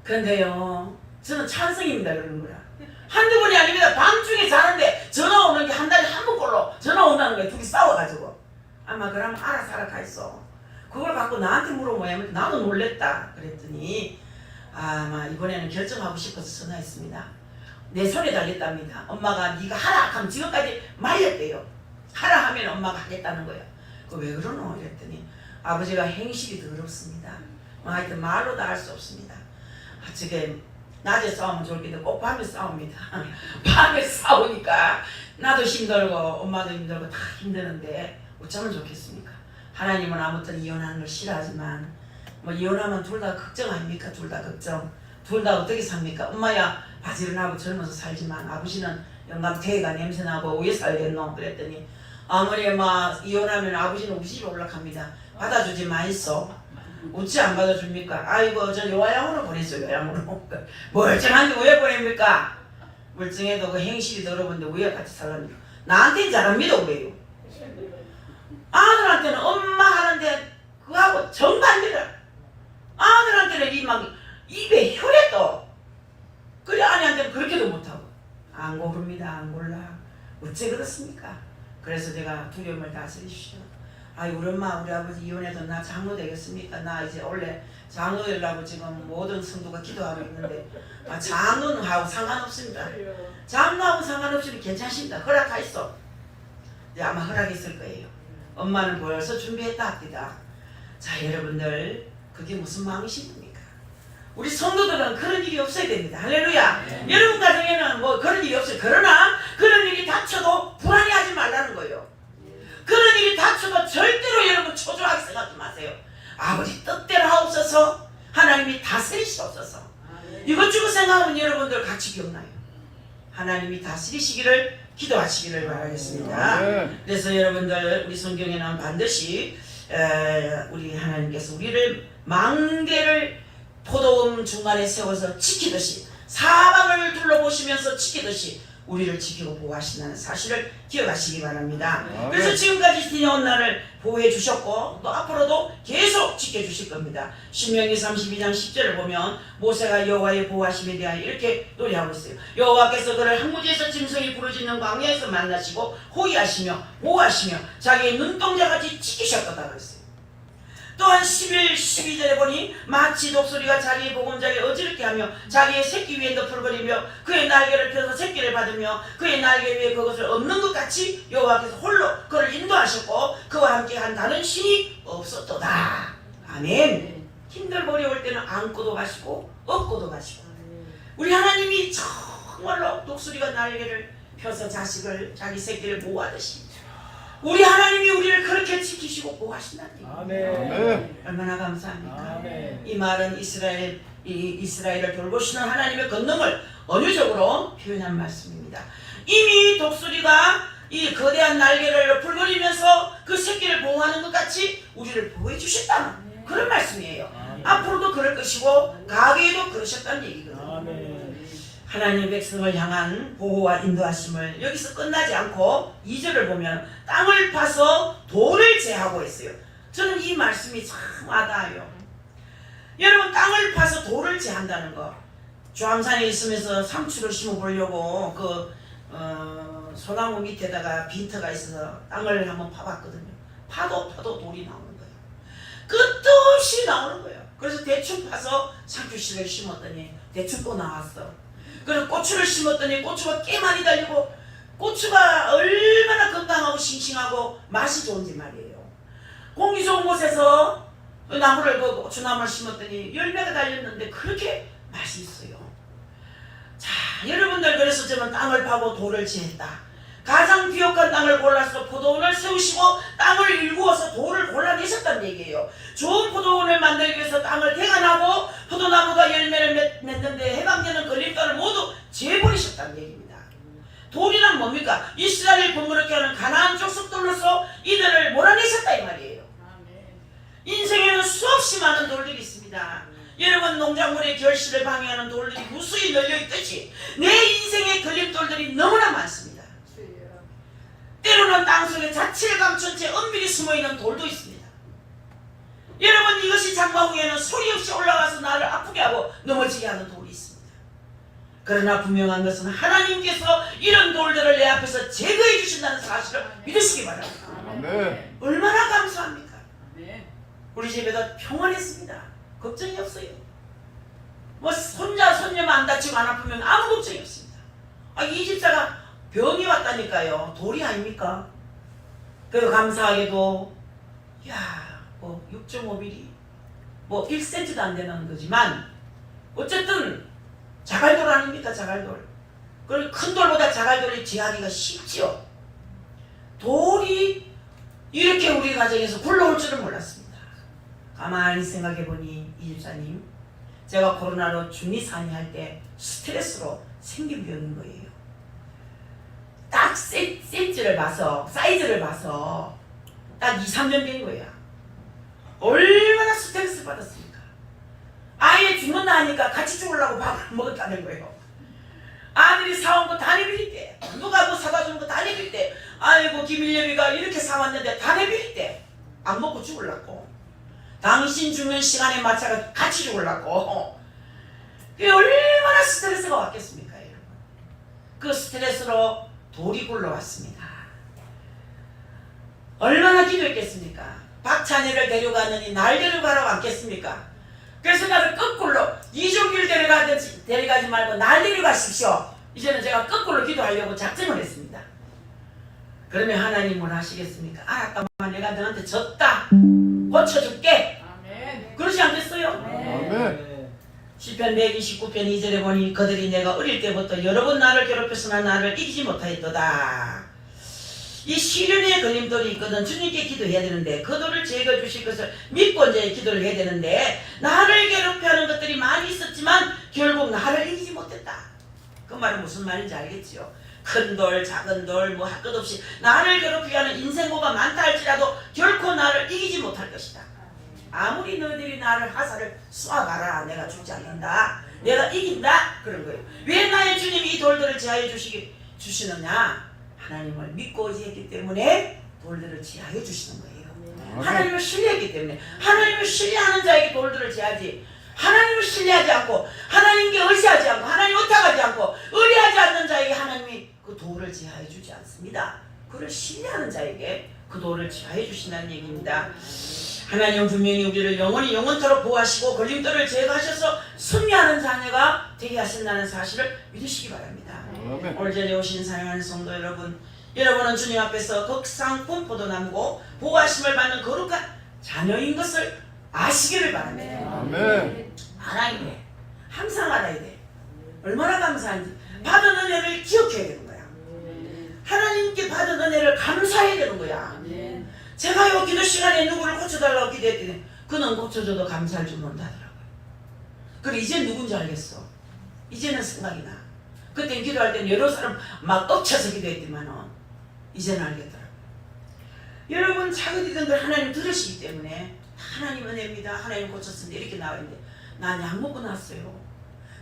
그런데요, 저는 찬성입니다. 그러는 거야. 한두 번이 아닙니다. 밤중에 자는데 전화 오는 게 한 달에 한 번꼴로 전화 온다는 거야. 둘이 싸워가지고. 아마 그러면 알아서 가있어. 그걸 갖고 나한테 물어보면 나도 놀랬다. 그랬더니 아마 이번에는 결정하고 싶어서 전화했습니다. 내 손에 달렸답니다. 엄마가 네가 하라 하면 지금까지 말렸대요. 하라 하면 엄마가 하겠다는 거야. 그 왜 그러노? 이랬더니 아버지가 행실이 더럽습니다. 하여튼 말로 다 할 수 없습니다. 저게 낮에 싸우면 좋겠는데 꼭 밤에 싸웁니다. 밤에 싸우니까 나도 힘들고 엄마도 힘들고 다 힘드는데 어쩌면 좋겠습니까? 하나님은 아무튼 이혼하는 걸 싫어하지만 뭐 이혼하면 둘 다 걱정 아닙니까? 둘 다 걱정. 둘 다 어떻게 삽니까? 엄마야 바지런하고 젊어서 살지만 아버지는 영감 태가 냄새나고 왜 살겠노? 그랬더니 아무리 막 이혼하면 아버지는 우리 집에 올라갑니다. 받아주지 마있어. 어찌 안 받아줍니까? 아이고 저 요양으로 보냈어요. 요양으로. 멀쩡한데 왜 보냅니까? 멀쩡해도 그 행실이 더러운데 왜 같이 살랍니까? 나한테는 잘합니다. 왜요? 아들한테는 엄마 하는데 그거하고 정반대로. 아들한테는 막 입에 혈에 떠. 그래 아내한테는 그렇게도 못하고. 안 고릅니다. 안 골라. 어째 그렇습니까? 그래서 제가 두려움을 다스리십시오. 아이 우리 엄마 우리 아버지 이혼해도 나 장로 되겠습니까? 나 이제 원래 장로 되려고 지금 모든 성도가 기도하고 있는데 장로는 하고 상관없습니다. 장로하고 상관없으면 괜찮습니다. 허락하 있어. 이제 아마 허락했을 거예요. 엄마는 벌써 준비했다 합니다. 자 여러분들 그게 무슨 마음이십니까? 우리 성도들은 그런 일이 없어야 됩니다. 할렐루야. 여러분 가정에는 뭐 그런 일이 없어요. 그러나 그런 일이 닥쳐도 불안해하지 말라는 거예요. 그런 일이 닥쳐도 절대로 여러분 초조하게 생각하지 마세요. 아버지 뜻대로 하옵소서. 하나님이 다스리시옵소서. 이것저것 생각하면 여러분들 같이 기억나요. 하나님이 다스리시기를 기도하시기를 바라겠습니다. 그래서 여러분들 우리 성경에는 반드시 우리 하나님께서 우리를 망대를 포도음 중간에 세워서 지키듯이 사방을 둘러보시면서 지키듯이 우리를 지키고 보호하신다는 사실을 기억하시기 바랍니다. 그래서 지금까지 지내온 날을 보호해 주셨고 또 앞으로도 계속 지켜주실 겁니다. 신명기 32장 10절을 보면 모세가 여호와의 보호하심에 대하여 이렇게 노래하고 있어요. 여호와께서 그를 항무지에서 짐승이 부르짖는 광야에서 만나시고 호위하시며 보호하시며 자기의 눈동자같이 지키셨다 그랬어요. 또한 11, 12절에 보니 마치 독수리가 자기의 보금자리에 어지럽게 하며 자기의 새끼 위에 너풀거리며 그의 날개를 펴서 새끼를 받으며 그의 날개 위에 그것을 엎는 것 같이 여호와께서 홀로 그를 인도하셨고 그와 함께 한 다른 신이 없었도다. 아멘. 힘들고 어려울 때는 안고도 가시고 업고도 가시고 우리 하나님이 정말로 독수리가 날개를 펴서 자식을 자기 새끼를 보호하듯이 우리 하나님이 우리를 그렇게 지키시고 보호하신다는 얘기입니다. 아멘. 얼마나 감사합니까? 아멘. 이 말은 이스라엘을 돌보시는 하나님의 권능을 언유적으로 표현한 말씀입니다. 이미 독수리가 이 거대한 날개를 풀거리면서 그 새끼를 보호하는 것 같이 우리를 보호해 주셨다는 그런 말씀이에요. 앞으로도 그럴 것이고 가게에도 그러셨다는 얘기거든요. 아멘. 하나님의 백성을 향한 보호와 인도하심을 여기서 끝나지 않고 2절을 보면 땅을 파서 돌을 제하고 있어요. 저는 이 말씀이 참 와닿아요. 여러분 땅을 파서 돌을 제한다는 거 주암산에 있으면서 상추를 심어보려고 소나무 밑에다가 빈터가 있어서 땅을 한번 파봤거든요. 파도 돌이 나오는 거예요. 끝없이 나오는 거예요. 그래서 대충 파서 상추씨를 심었더니 대충 또 나왔어. 그래서 고추를 심었더니 고추가 꽤 많이 달리고 고추가 얼마나 건강하고 싱싱하고 맛이 좋은지 말이에요. 공기 좋은 곳에서 고추나무를 심었더니 열매가 달렸는데 그렇게 맛이 있어요. 자, 여러분들 그래서 저는 땅을 파고 돌을 지었다. 가장 귀역한 땅을 골라서 포도원을 세우시고 땅을 일구어서 돌을 골라내셨다는 얘기예요. 좋은 포도원을 만들기 위해서 땅을 대간하고 포도나무가 열매를 맺는데 해당되는 걸림돌을 모두 제버리셨다는 얘기입니다. 돌이란 뭡니까? 이스라엘을 번거롭게 하는 가나안 족속들로서 이들을 몰아내셨다 이 말이에요. 인생에는 수없이 많은 돌들이 있습니다. 여러분 농작물의 결실을 방해하는 돌들이 무수히 널려있듯이 내 인생의 걸림돌들이 너무나 많습니다. 때로는 땅속에 자취를 감춘 채 은밀히 숨어있는 돌도 있습니다. 여러분 이것이 장마 후에는 소리 없이 올라가서 나를 아프게 하고 넘어지게 하는 돌이 있습니다. 그러나 분명한 것은 하나님께서 이런 돌들을 내 앞에서 제거해 주신다는 사실을 믿으시기 바랍니다. 아멘. 얼마나 감사합니까? 우리 집에도 평안했습니다. 걱정이 없어요. 뭐 손자 손녀만 안 다치고 안 아프면 아무 걱정이 없습니다. 이 집사가 병이 왔다니까요. 돌이 아닙니까? 그리고 감사하게도 6.5mm 1cm도 안 되는 거지만 어쨌든 자갈돌 아닙니까? 자갈돌. 그리고 큰 돌보다 자갈돌을 제하기가 쉽지요. 돌이 이렇게 우리 가정에서 굴러올 줄은 몰랐습니다. 가만히 생각해보니 이 집사님 제가 코로나로 중리산이할 때 스트레스로 생긴 병인 거예요. 딱 사이즈를 봐서 딱 2, 3년 된 거야. 얼마나 스트레스 받았습니까? 아예 죽는다 하니까 같이 죽으려고 밥을 먹었다는 거예요. 아들이 사온 거 다 내빌 때, 누가 뭐 사다 준 거 다 내빌 때, 아이고 김일겸이가 이렇게 사왔는데 다 내빌 때 안 먹고 죽으려고. 당신 죽는 시간에 맞춰서 같이 죽으려고. 그게 얼마나 스트레스가 왔겠습니까, 여러분? 그 스트레스로 돌이 굴러왔습니다. 얼마나 기도했겠습니까? 박찬희를 데려가느니 날 데려가라고 않겠습니까? 그래서 나를 거꾸로 이종길 데려가지 말고 날 데려가십시오. 이제는 제가 거꾸로 기도하려고 작정을 했습니다. 그러면 하나님은 하시겠습니까? 알았다만 내가 너한테 졌다. 고쳐줄게. 아멘. 그러지 않겠어요? 아멘. 시편 129편 2절에 보니 그들이 내가 어릴 때부터 여러 번 나를 괴롭혔으나 나를 이기지 못하였도다. 이 시련의 걸림돌이 있거든. 주님께 기도해야 되는데 그 돌을 제거해 주실 것을 믿고 이제 기도를 해야 되는데 나를 괴롭혀하는 것들이 많이 있었지만 결국 나를 이기지 못했다. 그 말은 무슨 말인지 알겠지요? 큰 돌 작은 돌 뭐 할 것 없이 나를 괴롭히게 하는 인생고가 많다 할지라도 결코 나를 이기지 못할 것이다. 아무리 너희들이 나를 화살을 쏘아가라 내가 죽지 않는다. 내가 이긴다. 그런 거예요. 왜 나의 주님이 이 돌들을 제하여 주시느냐? 하나님을 믿고 의지했기 때문에 돌들을 제하여 주시는 거예요. 하나님을 신뢰했기 때문에. 하나님을 신뢰하는 자에게 돌들을 제하지, 하나님을 신뢰하지 않고 하나님께 의지하지 않고 하나님 의탁하지 않고 의뢰하지 않는 자에게 하나님이 그 돌을 제하여 주지 않습니다. 그를 신뢰하는 자에게 그 돌을 제하여 주신다는 얘기입니다. 하나님은 분명히 우리를 영원토록 보호하시고 걸림돌을 제거하셔서 승리하는 자녀가 되게 하신다는 사실을 믿으시기 바랍니다. 오늘 자리에 오신 사랑하는 성도 여러분, 여러분은 주님 앞에서 극상품 포도나무고 보호하심을 받는 거룩한 자녀인 것을 아시기를 바랍니다. 아멘. 알아야 돼. 항상 알아야 돼. 얼마나 감사한지. 받은 은혜를 기억해야 되는 거야. 하나님께 받은 은혜를 감사해야 되는 거야. 제가요 기도 시간에 누구를 고쳐달라고 기도했더니 그는 고쳐줘도 감사할 줄 모른다더라고요. 그래 이제 누군지 알겠어. 이제는 생각이 나. 그때 기도할 때는 여러 사람 막 엎쳐서 기도했지만은 이제는 알겠더라고요. 여러분 작은 일든 걸 하나님 들으시기 때문에 하나님 은혜입니다. 하나님 고쳤습니다. 이렇게 나와있는데 난 약 먹고 나왔어요.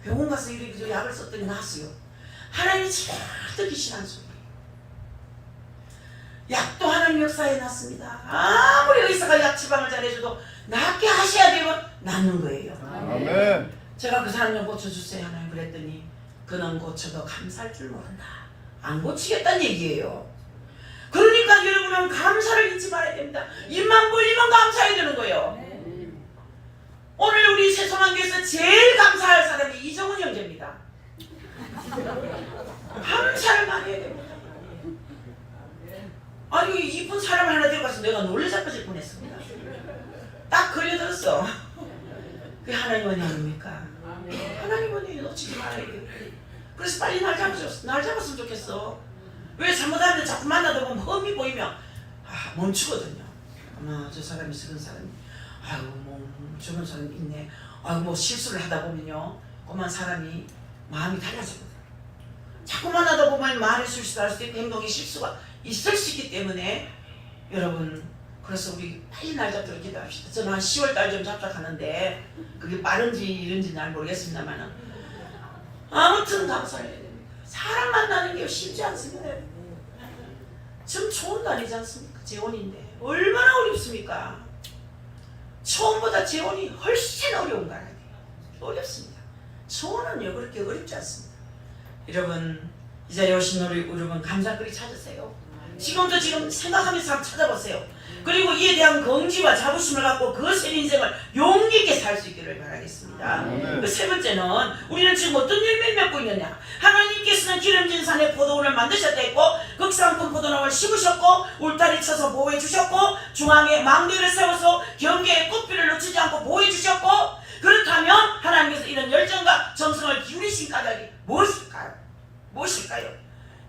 병원 가서 이렇게 약을 썼더니 나았어요. 하나님이 잘 듣기 싫은 소리. 약도 하나님 역사에 놨습니다. 아무리 의사가 약 처방을 잘해줘도 낫게 하셔야 되면 낫는 거예요. 아멘. 제가 그 사람 좀 고쳐주세요 하나님 그랬더니 그는 고쳐도 감사할 줄 모른다. 안 고치겠다는 얘기예요. 그러니까 여러분은 감사를 잊지 말아야 됩니다. 입만 벌리면 감사해야 되는 거예요. 오늘 우리 새소망교회에서 제일 감사할 사람이 이정훈 형제입니다. 감사를 많이 해야 됩니다. 아니 이쁜 사람을 하나 데려가서 내가 놀래 자빠질 뻔했습니다. 딱 걸려들었어. 그게 하나님 은혜 아닙니까? 하나님 은혜 놓치지 말아야 돼. 그래서 빨리 날 잡았으면 좋겠어. 왜 잘못하는데 자꾸 만나다 보면 흠이 보이면 멈추거든요. 아마 저 사람이 저런 사람이 아이고 뭐 저런 사람이 있네. 아이고 뭐 실수를 하다 보면요 그만 사람이 마음이 달라지거든요. 자꾸 만나다 보면 말의 실수도 할 수 있고 행동의 실수가 있을 수 있기 때문에 여러분 그래서 우리 빨리 날 잡도록 기도합시다. 저는 한 10월달 좀 잡작하는데 그게 빠른지 이런지 잘 모르겠습니다만 아무튼 감사해야 됩니다. 사람 만나는 게 쉽지 않습니다. 지금 초원도 아니지 않습니까? 재혼인데 얼마나 어렵습니까? 초원보다 재혼이 훨씬 어려운 거 알아야 돼요. 어렵습니다. 초원은요 그렇게 어렵지 않습니다. 여러분 이 자리에 오신 우리 여러분 감사거리 찾으세요. 지금도 지금 생각하면서 한번 찾아보세요. 그리고 이에 대한 긍지와 자부심을 갖고 그 새 인생을 용기 있게 살 수 있기를 바라겠습니다. 그 세 번째는 우리는 지금 어떤 열매를 맺고 있느냐. 하나님께서는 기름진 산에 포도원을 만드셨다 했고 극상품 포도나무를 심으셨고 울타리 쳐서 보호해 주셨고 중앙에 망대를 세워서 경계에 꽃비를 놓치지 않고 보호해 주셨고 그렇다면 하나님께서 이런 열정과 정성을 기울이신 까닭이 무엇일까요? 무엇일까요?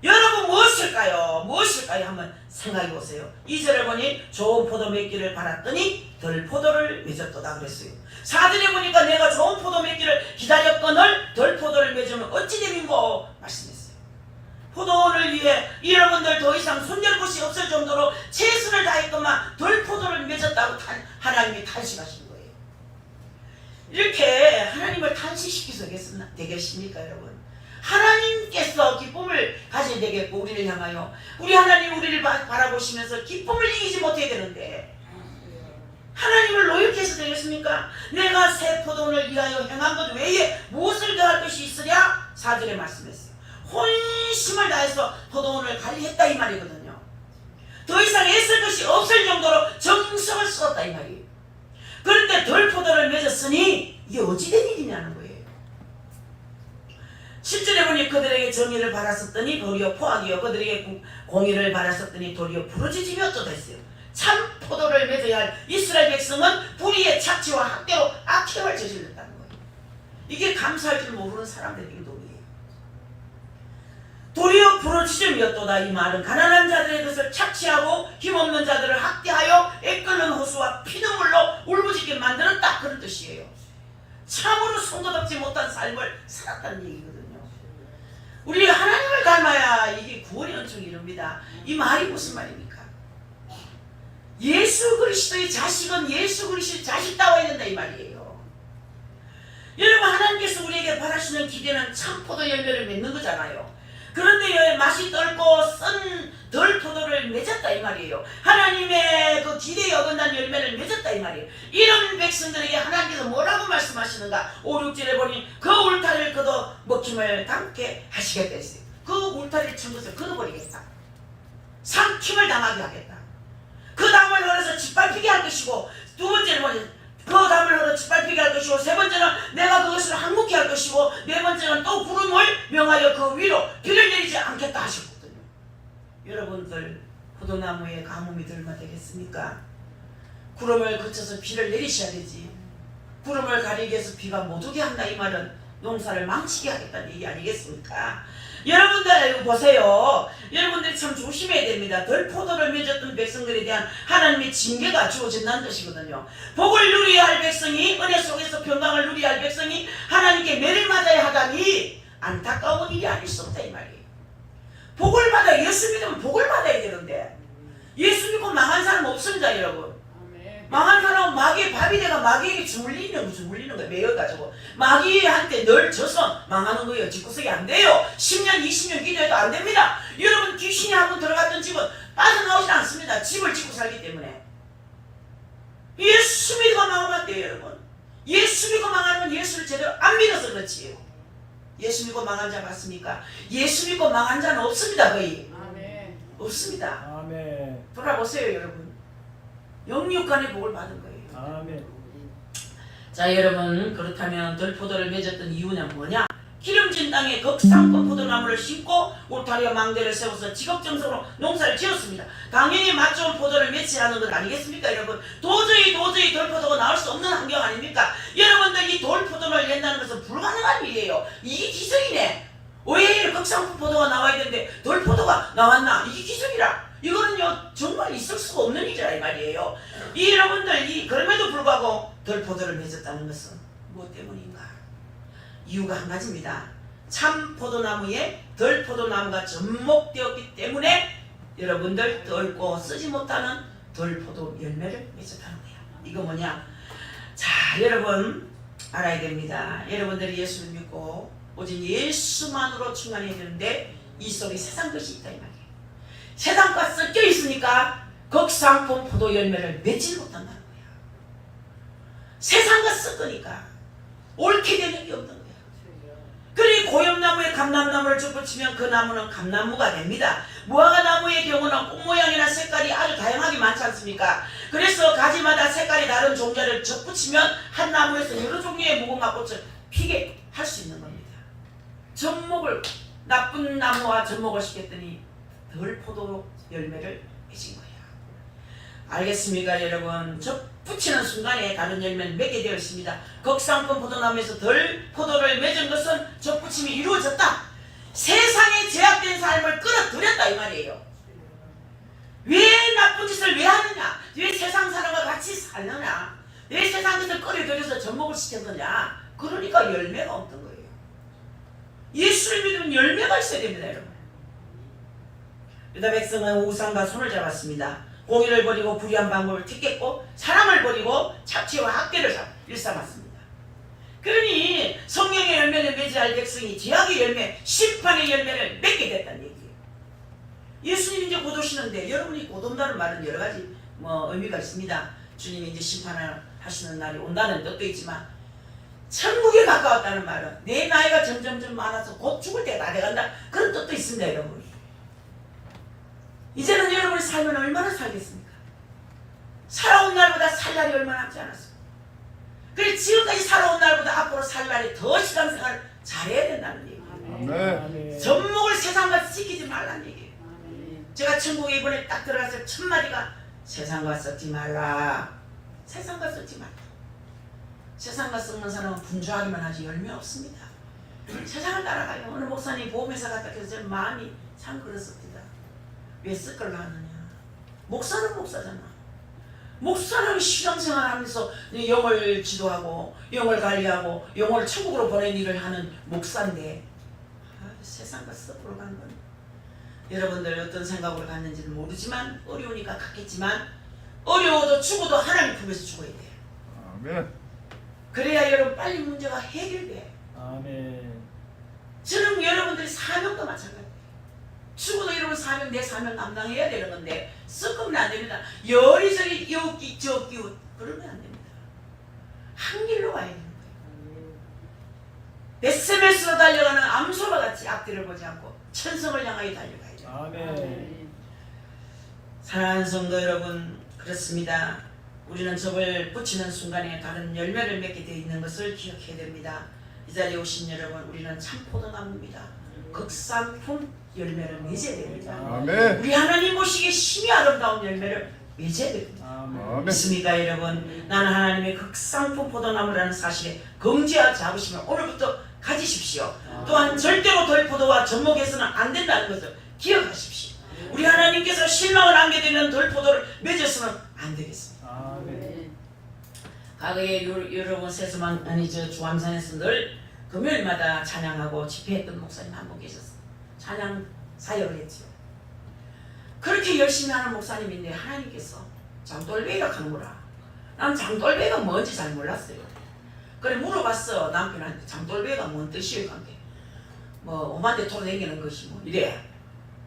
여러분 무엇일까요? 무엇일까요? 한번 생각해 보세요. 2절에 보니 좋은 포도 맺기를 바랐더니 덜 포도를 맺었도다 그랬어요. 4절에 보니까 내가 좋은 포도 맺기를 기다렸거늘 덜 포도를 맺으면 어찌 됨인고 말씀했어요. 포도원을 위해 여러분들 더 이상 손댈 곳이 없을 정도로 최선을 다했건만 덜 포도를 맺었다고 하나님이 탄식하신 거예요. 이렇게 하나님을 탄식시켜서 되겠습니까 여러분? 하나님께서 기쁨을 가져야 되겠고 우리를 향하여 우리 하나님 우리를 바라보시면서 기쁨을 이기지 못해야 되는데 하나님을 노엽게 해서 되겠습니까? 내가 새 포도원을 위하여 행한 것 외에 무엇을 더할 것이 있으랴? 4절에 말씀했어요. 혼심을 다해서 포도원을 관리했다 이 말이거든요. 더 이상 애쓸 것이 없을 정도로 정성을 쏟았다 이 말이에요. 그런데 덜 포도를 맺었으니 이게 어찌 된 일이냐는 거예요. 7절에 보니 그들에게 정의를 바랐었더니 도리어 포악이요 그들에게 공의를 바랐었더니 도리어 부르짖음이었다 했어요. 참 포도를 맺어야 할 이스라엘 백성은 불의의 착취와 학대로 악행을 저질렀다는 거예요. 이게 감사할 줄 모르는 사람들에게 도리예요. 도리어 부르짖음이었도다 이 말은 가난한 자들의 것을 착취하고 힘없는 자들을 학대하여 애끓는 호수와 피눈물로 울부짖게 만들었다 그런 뜻이에요. 참으로 성도답지 못한 삶을 살았다는 얘기거든요. 우리 하나님을 닮아야 이게 구원의 은총이 이릅니다. 이 말이 무슨 말입니까? 예수 그리스도의 자식은 예수 그리스도의 자식다워야 된다 이 말이에요. 여러분, 하나님께서 우리에게 바라시는 기대는 참포도 열매를 맺는 거잖아요. 그런데 맛이 떫고 쓴 덜포도를 맺었다 이 말이에요. 하나님의 그 기대에 어긋난 열매를 맺었다 이 말이에요. 이런 백성들에게 하나님께서 뭐라고 말씀하시는가? 5, 6절에 보니 그 울타리를 걷어 먹힘을 담게 하시겠다 했어요. 그 울타리를 친 것을 걷어버리겠다. 삼킴을 당하게 하겠다. 그 담을 흘려서 짓밟히게 할 것이고, 두 번째는 뭐냐? 그 담을 흘려 짓밟히게 할 것이고, 세 번째는 내가 그것을 항목케 할 것이고, 네 번째는 또 구름을 명하여 그 위로 비를 내리지 않겠다 하셨거든요. 여러분들 포도나무에 가뭄이 들면 되겠습니까? 구름을 거쳐서 비를 내리셔야 되지. 구름을 가리기 위해서 비가 못 오게 한다 이 말은 농사를 망치게 하겠다는 얘기 아니겠습니까? 여러분들 이거 보세요. 여러분들이 참 조심해야 됩니다. 덜 포도를 맺었던 백성들에 대한 하나님의 징계가 주어진다는 뜻이거든요. 복을 누려야 할 백성이, 은혜 속에서 평강을 누려야 할 백성이 하나님께 매를 맞아야 하다니 안타까운 일이 아닐 수 없다 이 말이에요. 복을 받아, 예수 믿으면 복을 받아야 되는데 예수 믿고 망한 사람 없습니다 여러분. 망한 사람은 마귀의 밥이 돼가 마귀에게 주물리는 거예요. 매여가지고 마귀한테 늘 져서 망하는 거예요. 집구석이 안 돼요. 10년 20년 기도해도 안 됩니다. 여러분, 귀신이 한번 들어갔던 집은 빠져나오지 않습니다. 집을 짓고 살기 때문에. 예수 믿고 망하면 안 돼요 여러분. 예수 믿고 망하면 예수를 제대로 안 믿어서 그렇지. 예수 믿고 망한 자 맞습니까? 예수 믿고 망한 자는 없습니다. 거의 없습니다. 아멘. 돌아보세요 여러분. 영육간의 복을 받은 거예요. 아멘. 자 여러분, 그렇다면 덜포도를 맺었던 이유는 뭐냐? 기름진 땅에 극상권 포도나무를 심고 울타리와 망대를 세워서 지극정성으로 농사를 지었습니다. 당연히 맛 좋은 포도를 맺지 않은 것 아니겠습니까 여러분? 도저히 덜포도가 나올 수 없는 환경 아닙니까? 여러분들, 이 덜포도를 낸다는 것은 불가능한 일이에요. 이게 기적이네. 왜 극상권 포도가 나와야 되는데 덜포도가 나왔나? 이게 기적이라. 이거는요 정말 있을 수가 없는 일이라 이 말이에요. 여러분들, 그럼에도 불구하고 덜포도를 맺었다는 것은 무엇 때문인가? 이유가 한 가지입니다. 참 포도나무에 덜포도나무가 접목되었기 때문에 여러분들 떫고 쓰지 못하는 덜포도 열매를 맺었다는 거예요. 이거 뭐냐? 자 여러분, 알아야 됩니다. 여러분들이 예수를 믿고 오직 예수만으로 충만해야 되는데 이 속에 세상 것이 있다 이 말이에요. 세상과 섞여 있으니까 극상품 포도 열매를 맺지 못한다는 거야. 세상과 섞으니까 옳게 되는 게 없는 거야. 그러니 고염나무에 감람나무를 접붙이면 그 나무는 감나무가 됩니다. 무화과나무의 경우는 꽃 모양이나 색깔이 아주 다양하게 많지 않습니까? 그래서 가지마다 색깔이 다른 종자를 접붙이면 한 나무에서 여러 종류의 무궁화 꽃을 피게 할 수 있는 겁니다. 접목을, 나쁜 나무와 접목을 시켰더니 덜포도 열매를 맺은 거야. 알겠습니까 여러분? 붙이는 순간에 다른 열매는 맺게 되어 있습니다. 극상품 포도나무에서 덜포도를 맺은 것은 접붙임이 이루어졌다. 세상에 제약된 삶을 끌어들였다 이 말이에요. 왜 나쁜 짓을 왜 하느냐? 왜 세상 사람과 같이 살느냐? 왜 세상 것을 끌어들여서 접목을 시켰느냐? 그러니까 열매가 없던 거예요. 예수를 믿으면 열매가 있어야 됩니다 여러분. 유다 백성은 우상과 손을 잡았습니다. 공의를 버리고 불의한 방법을 택했고 사랑을 버리고 착취와 학대를 일삼았습니다. 그러니 성령의 열매를 맺어야 할 백성이 죄악의 열매, 심판의 열매를 맺게 됐다는 얘기예요. 예수님이 이제 곧 오시는데, 여러분이 곧 온다는 말은 여러 가지 의미가 있습니다. 주님이 이제 심판을 하시는 날이 온다는 뜻도 있지만, 천국에 가까웠다는 말은 내 나이가 점점점 많아서 곧 죽을 때가 다 돼간다, 그런 뜻도 있습니다 여러분. 이제는 여러분의 삶은 얼마나 살겠습니까? 살아온 날보다 살 날이 얼마나 남지 않았습니까? 그래서 지금까지 살아온 날보다 앞으로 살 날이 더 신앙생활을 잘해야 된다는 얘기예요. 아멘. 접목을 세상과 섞이지 말라는 얘기예요. 제가 천국에 이번에 딱 들어갔을 첫 마디가 세상과 섞지 말라. 세상과 섞지 말라. 세상과 섞는 사람은 분주하기만 하지 열매 없습니다. 세상을 따라가요. 어느 목사님 보험회사 갔다 해서 제 마음이 참 그렇습니다. 왜 섞으려 하느냐? 목사는 목사잖아. 목사는 신앙생활 하면서 영을 지도하고 영을 관리하고 영을 천국으로 보낸 일을 하는 목사인데, 세상과 썩으로 간 건. 여러분들 어떤 생각으로 갔는지는 모르지만 어려우니까 갔겠지만 어려워도 죽어도 하나님 품에서 죽어야 돼요. 아멘. 그래야 여러분 빨리 문제가 해결돼요. 아멘. 저는 여러분들이 사명도 마찬가지예요. 죽어도 여러분 사명, 내 사명 감당해야 되는 건데 썩으면 안 됩니다. 여리저리 여기 저기 그러면 안 됩니다. 한 길로 가야 되는 거예요. SMS로 달려가는 암소와 같이 앞뒤를 보지 않고 천성을 향하여 달려가야 돼요. 아멘. 사랑하는 성도 여러분, 그렇습니다. 우리는 접을 붙이는 순간에 다른 열매를 맺게 되어 있는 것을 기억해야 됩니다. 이 자리에 오신 여러분, 우리는 참 포도나무입니다. 극상품 열매를 맺어야 됩니다. 아멘. 우리 하나님 보시기에 심히 아름다운 열매를 맺어야 됩니다. 아멘. 믿습니까 여러분? 나는 하나님의 극상품 포도나무라는 사실에 긍지와 자부심을 오늘부터 가지십시오. 또한 절대로 돌포도와 접목해서는 안 된다는 것을 기억하십시오. 우리 하나님께서 실망을 안게 되는 돌포도를 맺어서는 안 되겠습니다. 아멘. 과거에 여러분 세수만 아니 저 주암산에서 늘 금요일마다 찬양하고 집회했던 목사님 한 분 계셨어요. 찬양 사역을 했죠. 그렇게 열심히 하는 목사님인데 하나님께서 장돌배가 하는구나. 난 장돌배가 뭔지 잘 몰랐어요. 그래 물어봤어 남편한테. 장돌배가 뭔 뜻이에요? 한테 뭐 오만대 돌아다니는 것이 뭐 이래.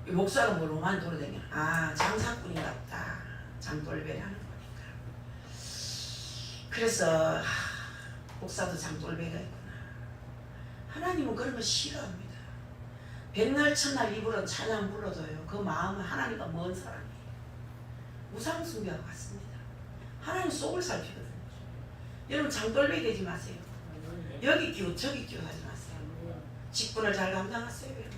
이 목사가 뭘 오만대 돌아다니는. 아 장사꾼인갑다. 장돌배라는 거니까. 그래서 목사도 장돌배가 있구나. 하나님은 그런 거 싫어합니다. 백날 첫날 입으로 찬양 불러도요. 그 마음은 하나님과 먼 사람이에요. 우상 숭배하고 같습니다. 하나님 속을 살피거든요. 여러분 장돌배 되지 마세요. 여기 끼우 저기 끼우 하지 마세요. 직분을 잘 감당하세요. 여러분.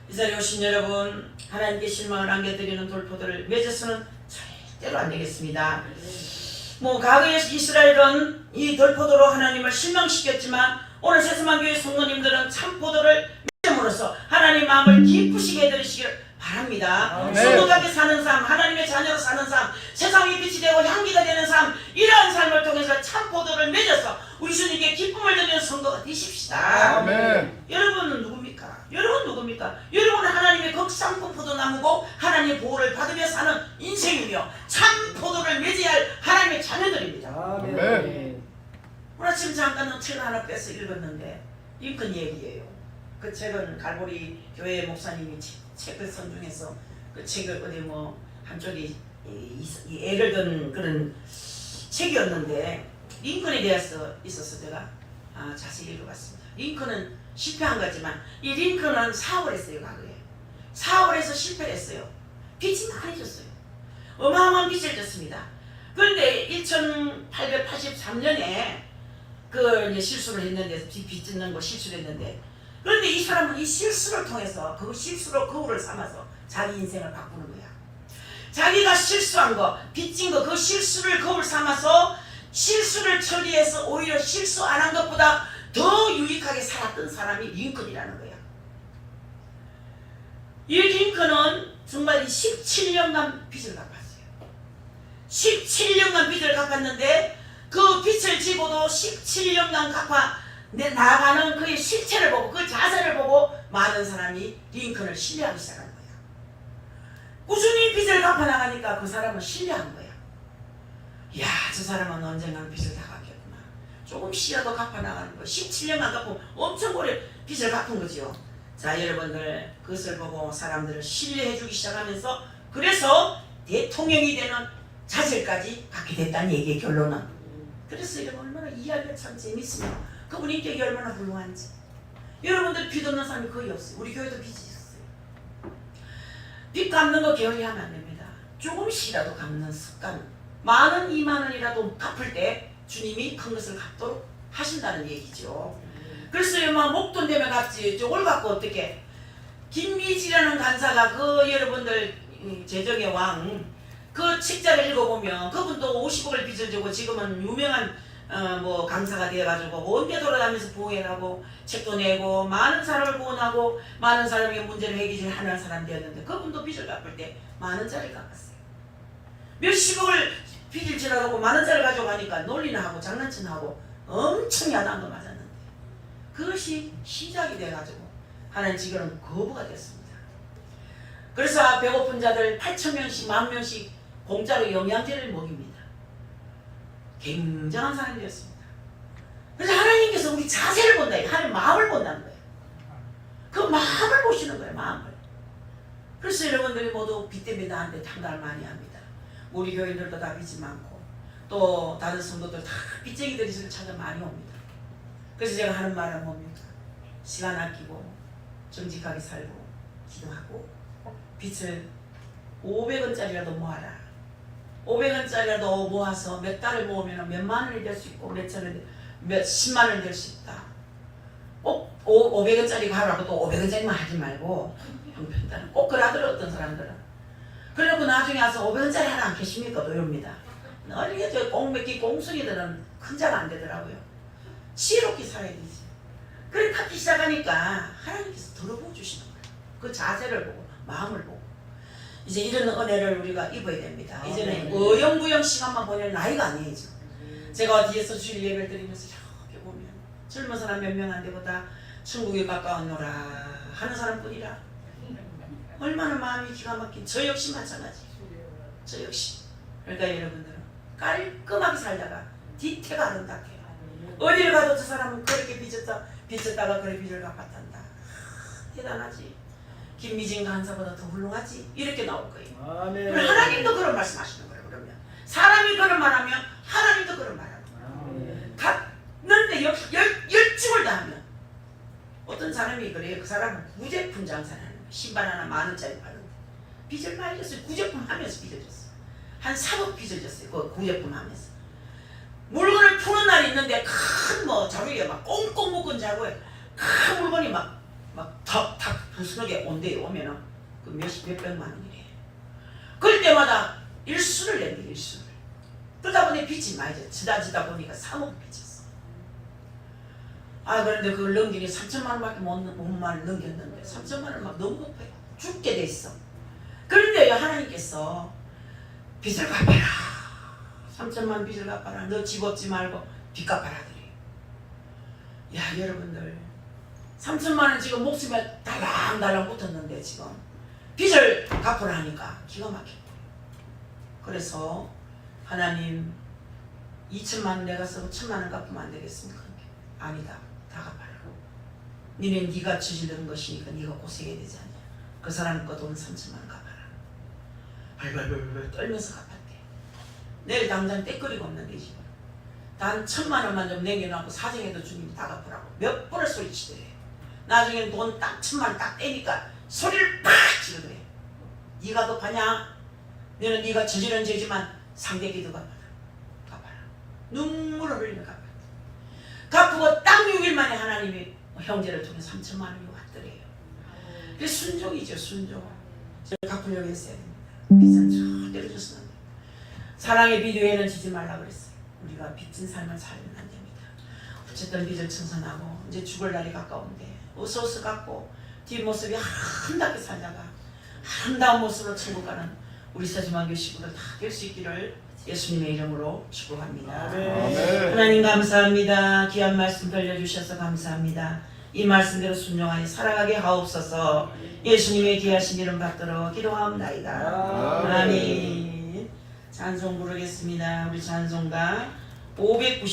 이 자리에 오신 여러분, 하나님께 실망을 안겨드리는 돌포도를 맺어서는 절대로 안 되겠습니다. 뭐 과거에 이스라엘은 이 돌포도로 하나님을 실망시켰지만 오늘 세수만교회 성도님들은 참 포도를 맺음으로써 하나님 마음을 기쁘시게 해드리시기를 바랍니다. 성도답게 사는 삶, 하나님의 자녀로 사는 삶, 세상의 빛이 되고 향기가 되는 삶, 이러한 삶을 통해서 참 포도를 맺어서 우리 주님께 기쁨을 드리는 성도가 되십시다. 아멘. 여러분은 누굽니까? 여러분 누굽니까? 여러분은 하나님의 극상품 포도나무고 하나님의 보호를 받으며 사는 인생이며 참 포도를 맺어야 할 하나님의 자녀들입니다. 아멘. 오늘 아침 잠깐 책 하나 빼서 읽었는데 링컨 얘기예요. 그 책은 갈보리 교회 목사님이 책을 선중해서 그 책을 어디 뭐 한쪽이 애를 든 그런 책이었는데 링컨에 대해서 있어서 제가 자세히 읽어봤습니다. 링컨은 실패한 거지만 이 링컨은 사업을 했어요. 과거에 사업을 해서 실패를 했어요. 빚이 많이 졌어요. 어마어마한 빚을 졌습니다. 그런데 1883년에 그 이제 실수를 했는데 빚 짓는 거 실수를 했는데 그런데 이 사람은 이 실수를 통해서 그 실수로 거울을 삼아서 자기 인생을 바꾸는 거야. 자기가 실수한 거, 빚진 거, 그 실수를 거울 삼아서 실수를 처리해서 오히려 실수 안 한 것보다 더 유익하게 살았던 사람이 링컨이라는 거야. 이 링컨은 정말 17년간 빚을 갚았어요. 17년간 빚을 갚았는데 그 빚을 지고도 17년간 갚아 나가는 그의 실체를 보고 그 자세를 보고 많은 사람이 링컨을 신뢰하기 시작한 거야. 꾸준히 빚을 갚아나가니까 그 사람은 신뢰한 거야. 이야, 저 사람은 언젠가는 빚을 다 갚겠구나. 조금씩이라도 갚아나가는 거. 17년간 갚으면 엄청 오래 빚을 갚은 거죠. 자, 여러분들 그것을 보고 사람들을 신뢰해주기 시작하면서 그래서 대통령이 되는 자질까지 갖게 됐다는 얘기의 결론은. 그래서 이런 얼마나 이야기가 참 재밌으면 그분 인격이 얼마나 훌륭한지. 여러분들 빚 없는 사람이 거의 없어요. 우리 교회도 빚이 있었어요. 빚 갚는 거 게을리하면 안 됩니다. 조금씩이라도 갚는 습관. 10,000원, 20,000원이라도 갚을 때 주님이 큰 것을 갚도록 하신다는 얘기죠. 그래서 막 목돈 되면 갚지. 저걸 갖고 어떻게. 김미지라는 간사가 그 여러분들 재정의 왕 그 책자를 읽어보면 그분도 50억을 빚을 지고 지금은 유명한 뭐 강사가 되어가지고 온 데 돌아다니면서 보호하고 책도 내고 많은 사람을 구원하고 많은 사람에게 문제를 해결하는 사람 되었는데 그분도 빚을 갚을 때 10,000원짜리 갚았어요. 몇십억을 빚을 지나가고 10,000원짜리 가져가니까 논리나 하고 장난치나 하고 엄청 야단도 맞았는데 그것이 시작이 돼가지고 하나님 지금은 거부가 됐습니다. 그래서 배고픈 자들 8,000명씩 10,000명씩 공짜로 영양제를 먹입니다. 굉장한 사람이었습니다. 그래서 하나님께서 우리 자세를 본다. 하나님 마음을 본다는 거예요. 그 마음을 보시는 거예요. 마음을. 그래서 여러분들이 모두 빚 때문에 나한테 탕감을 많이 합니다. 우리 교인들도 다 빚이 많고 또 다른 성도들 다 빚쟁이들이 저를 찾아 많이 옵니다. 그래서 제가 하는 말은 뭡니까? 시간 아끼고 정직하게 살고 기도하고 빚을 500원짜리라도 모아라. 500원짜리라도 모아서 몇 달을 모으면 몇만 원이 될 수 있고 몇십만 원이 될 수 있다. 꼭 500원짜리 가라고 또 500원짜리만 하지 말고 형편따는 꼭 그러더라. 어떤 사람들은 그래놓고 나중에 와서 500원짜리 하나 안 계십니까? 또 이럽니다. 어린이 저 꽁맥기 꽁순이들은 큰 자가 안 되더라고요. 지혜롭게 살아야 되지. 그래 갖기 시작하니까 하나님께서 들어보 주시는 거예요. 그 자세를 보고 마음을 보고 이제 이런 은혜를 우리가 입어야 됩니다. 이제는 어영부영 시간만 보낼 나이가 아니죠. 제가 뒤에서 주일 예배를 드리면서 저렇게 보면 젊은 사람 몇 명 안 되보다 천국에 가까웠노라 하는 사람뿐이라 얼마나 마음이 기가 막힌 저 역시 마찬가지. 저 역시. 그러니까 여러분들은 깔끔하게 살다가 뒤태가 아름답게 어디를 가도 저 사람은 그렇게 빚졌다가 그래 빚을 갚았단다. 대단하지. 김미진 간사보다 더 훌륭하지. 이렇게 나올 거예요. 아멘. 그럼 하나님도 그런 말씀하시는 거예요. 그러면 사람이 그런 말하면 하나님도 그런 말하는 거예요. 갔는데 열중을 다하면 어떤 사람이 그래요. 그 사람은 구제품 장사를 하는 거예요. 신발 하나 10,000원짜리 파는데 빚을 많이 졌어요. 구제품 하면서 빚을 졌어요. 한 3억 빚을 졌어요. 그 구제품 하면서. 물건을 푸는 날이 있는데 큰 뭐 자루에 막 꽁꽁 묶은 자루에 큰 물건이 탁 부스러게 온대요. 오면은 그 몇백만 원이래. 그럴 때마다 일수를 냅니다. 일수를. 그러다 보니 빚이 많이 지다 보니까 3억 빚졌어. 아 그런데 그걸 넘기니 3천만 원밖에 못 넘겼는데 3천만 원 막 너무 높아요. 죽게 돼 있어. 그런데 하나님께서 빚을 갚아라. 3천만 원 빚을 갚아라. 너 집 없지 말고 빚 갚아라 그래요. 야 여러분들 3천만 원 지금 목숨에 달랑달랑 붙었는데 지금 빚을 갚으라 하니까 기가 막히고 그래서 하나님 2천만 원 내가 쓰고 1,000만 원 갚으면 안 되겠습니까? 아니다. 다 갚아라. 니는 네가 저지른 것이니까 네가 고생해야 되지 않냐. 그 사람 거 돈 3천만 원 갚아라. 발발발발 떨면서 갚았대. 내일 당장 떼거리가 없는데 지금 단 1,000만 원만 좀 남겨놓고 사정해도 주님이 다 갚으라고 몇 번을 소리치더래. 나중에는 돈 딱 1,000만 원 딱 떼니까 소리를 팍 지르더래. 네가 더 파냐? 너는 네가 저지른 죄지만 상대기도 갚아라. 눈물을 흘리며 갚았대. 갚고 딱 6일 만에 하나님이 형제를 통해 3천만 원이 왔더래요. 그게 순종이죠. 순종. 갚으려고 했어야 됩니다. 빚은 절대로 줬으면 안 됩니다. 사랑의 비디오에는 지지 말라 그랬어요. 우리가 빚진 삶을 살면 안 됩니다. 어쨌든 빚을 청산하고 이제 죽을 날이 가까운데 어서어서 갚고 뒷모습이 아름답게 살다가 아름다운 모습으로 천국 가는 우리 서지만교 식구들 다 될 수 있기를 예수님의 이름으로 축복합니다. 아멘. 하나님 감사합니다. 귀한 말씀 들려주셔서 감사합니다. 이 말씀대로 순종하여 살아가게 하옵소서. 예수님의 귀하신 이름 받들어 기도하옵나이다. 아멘. 찬송 부르겠습니다. 우리 찬송가 590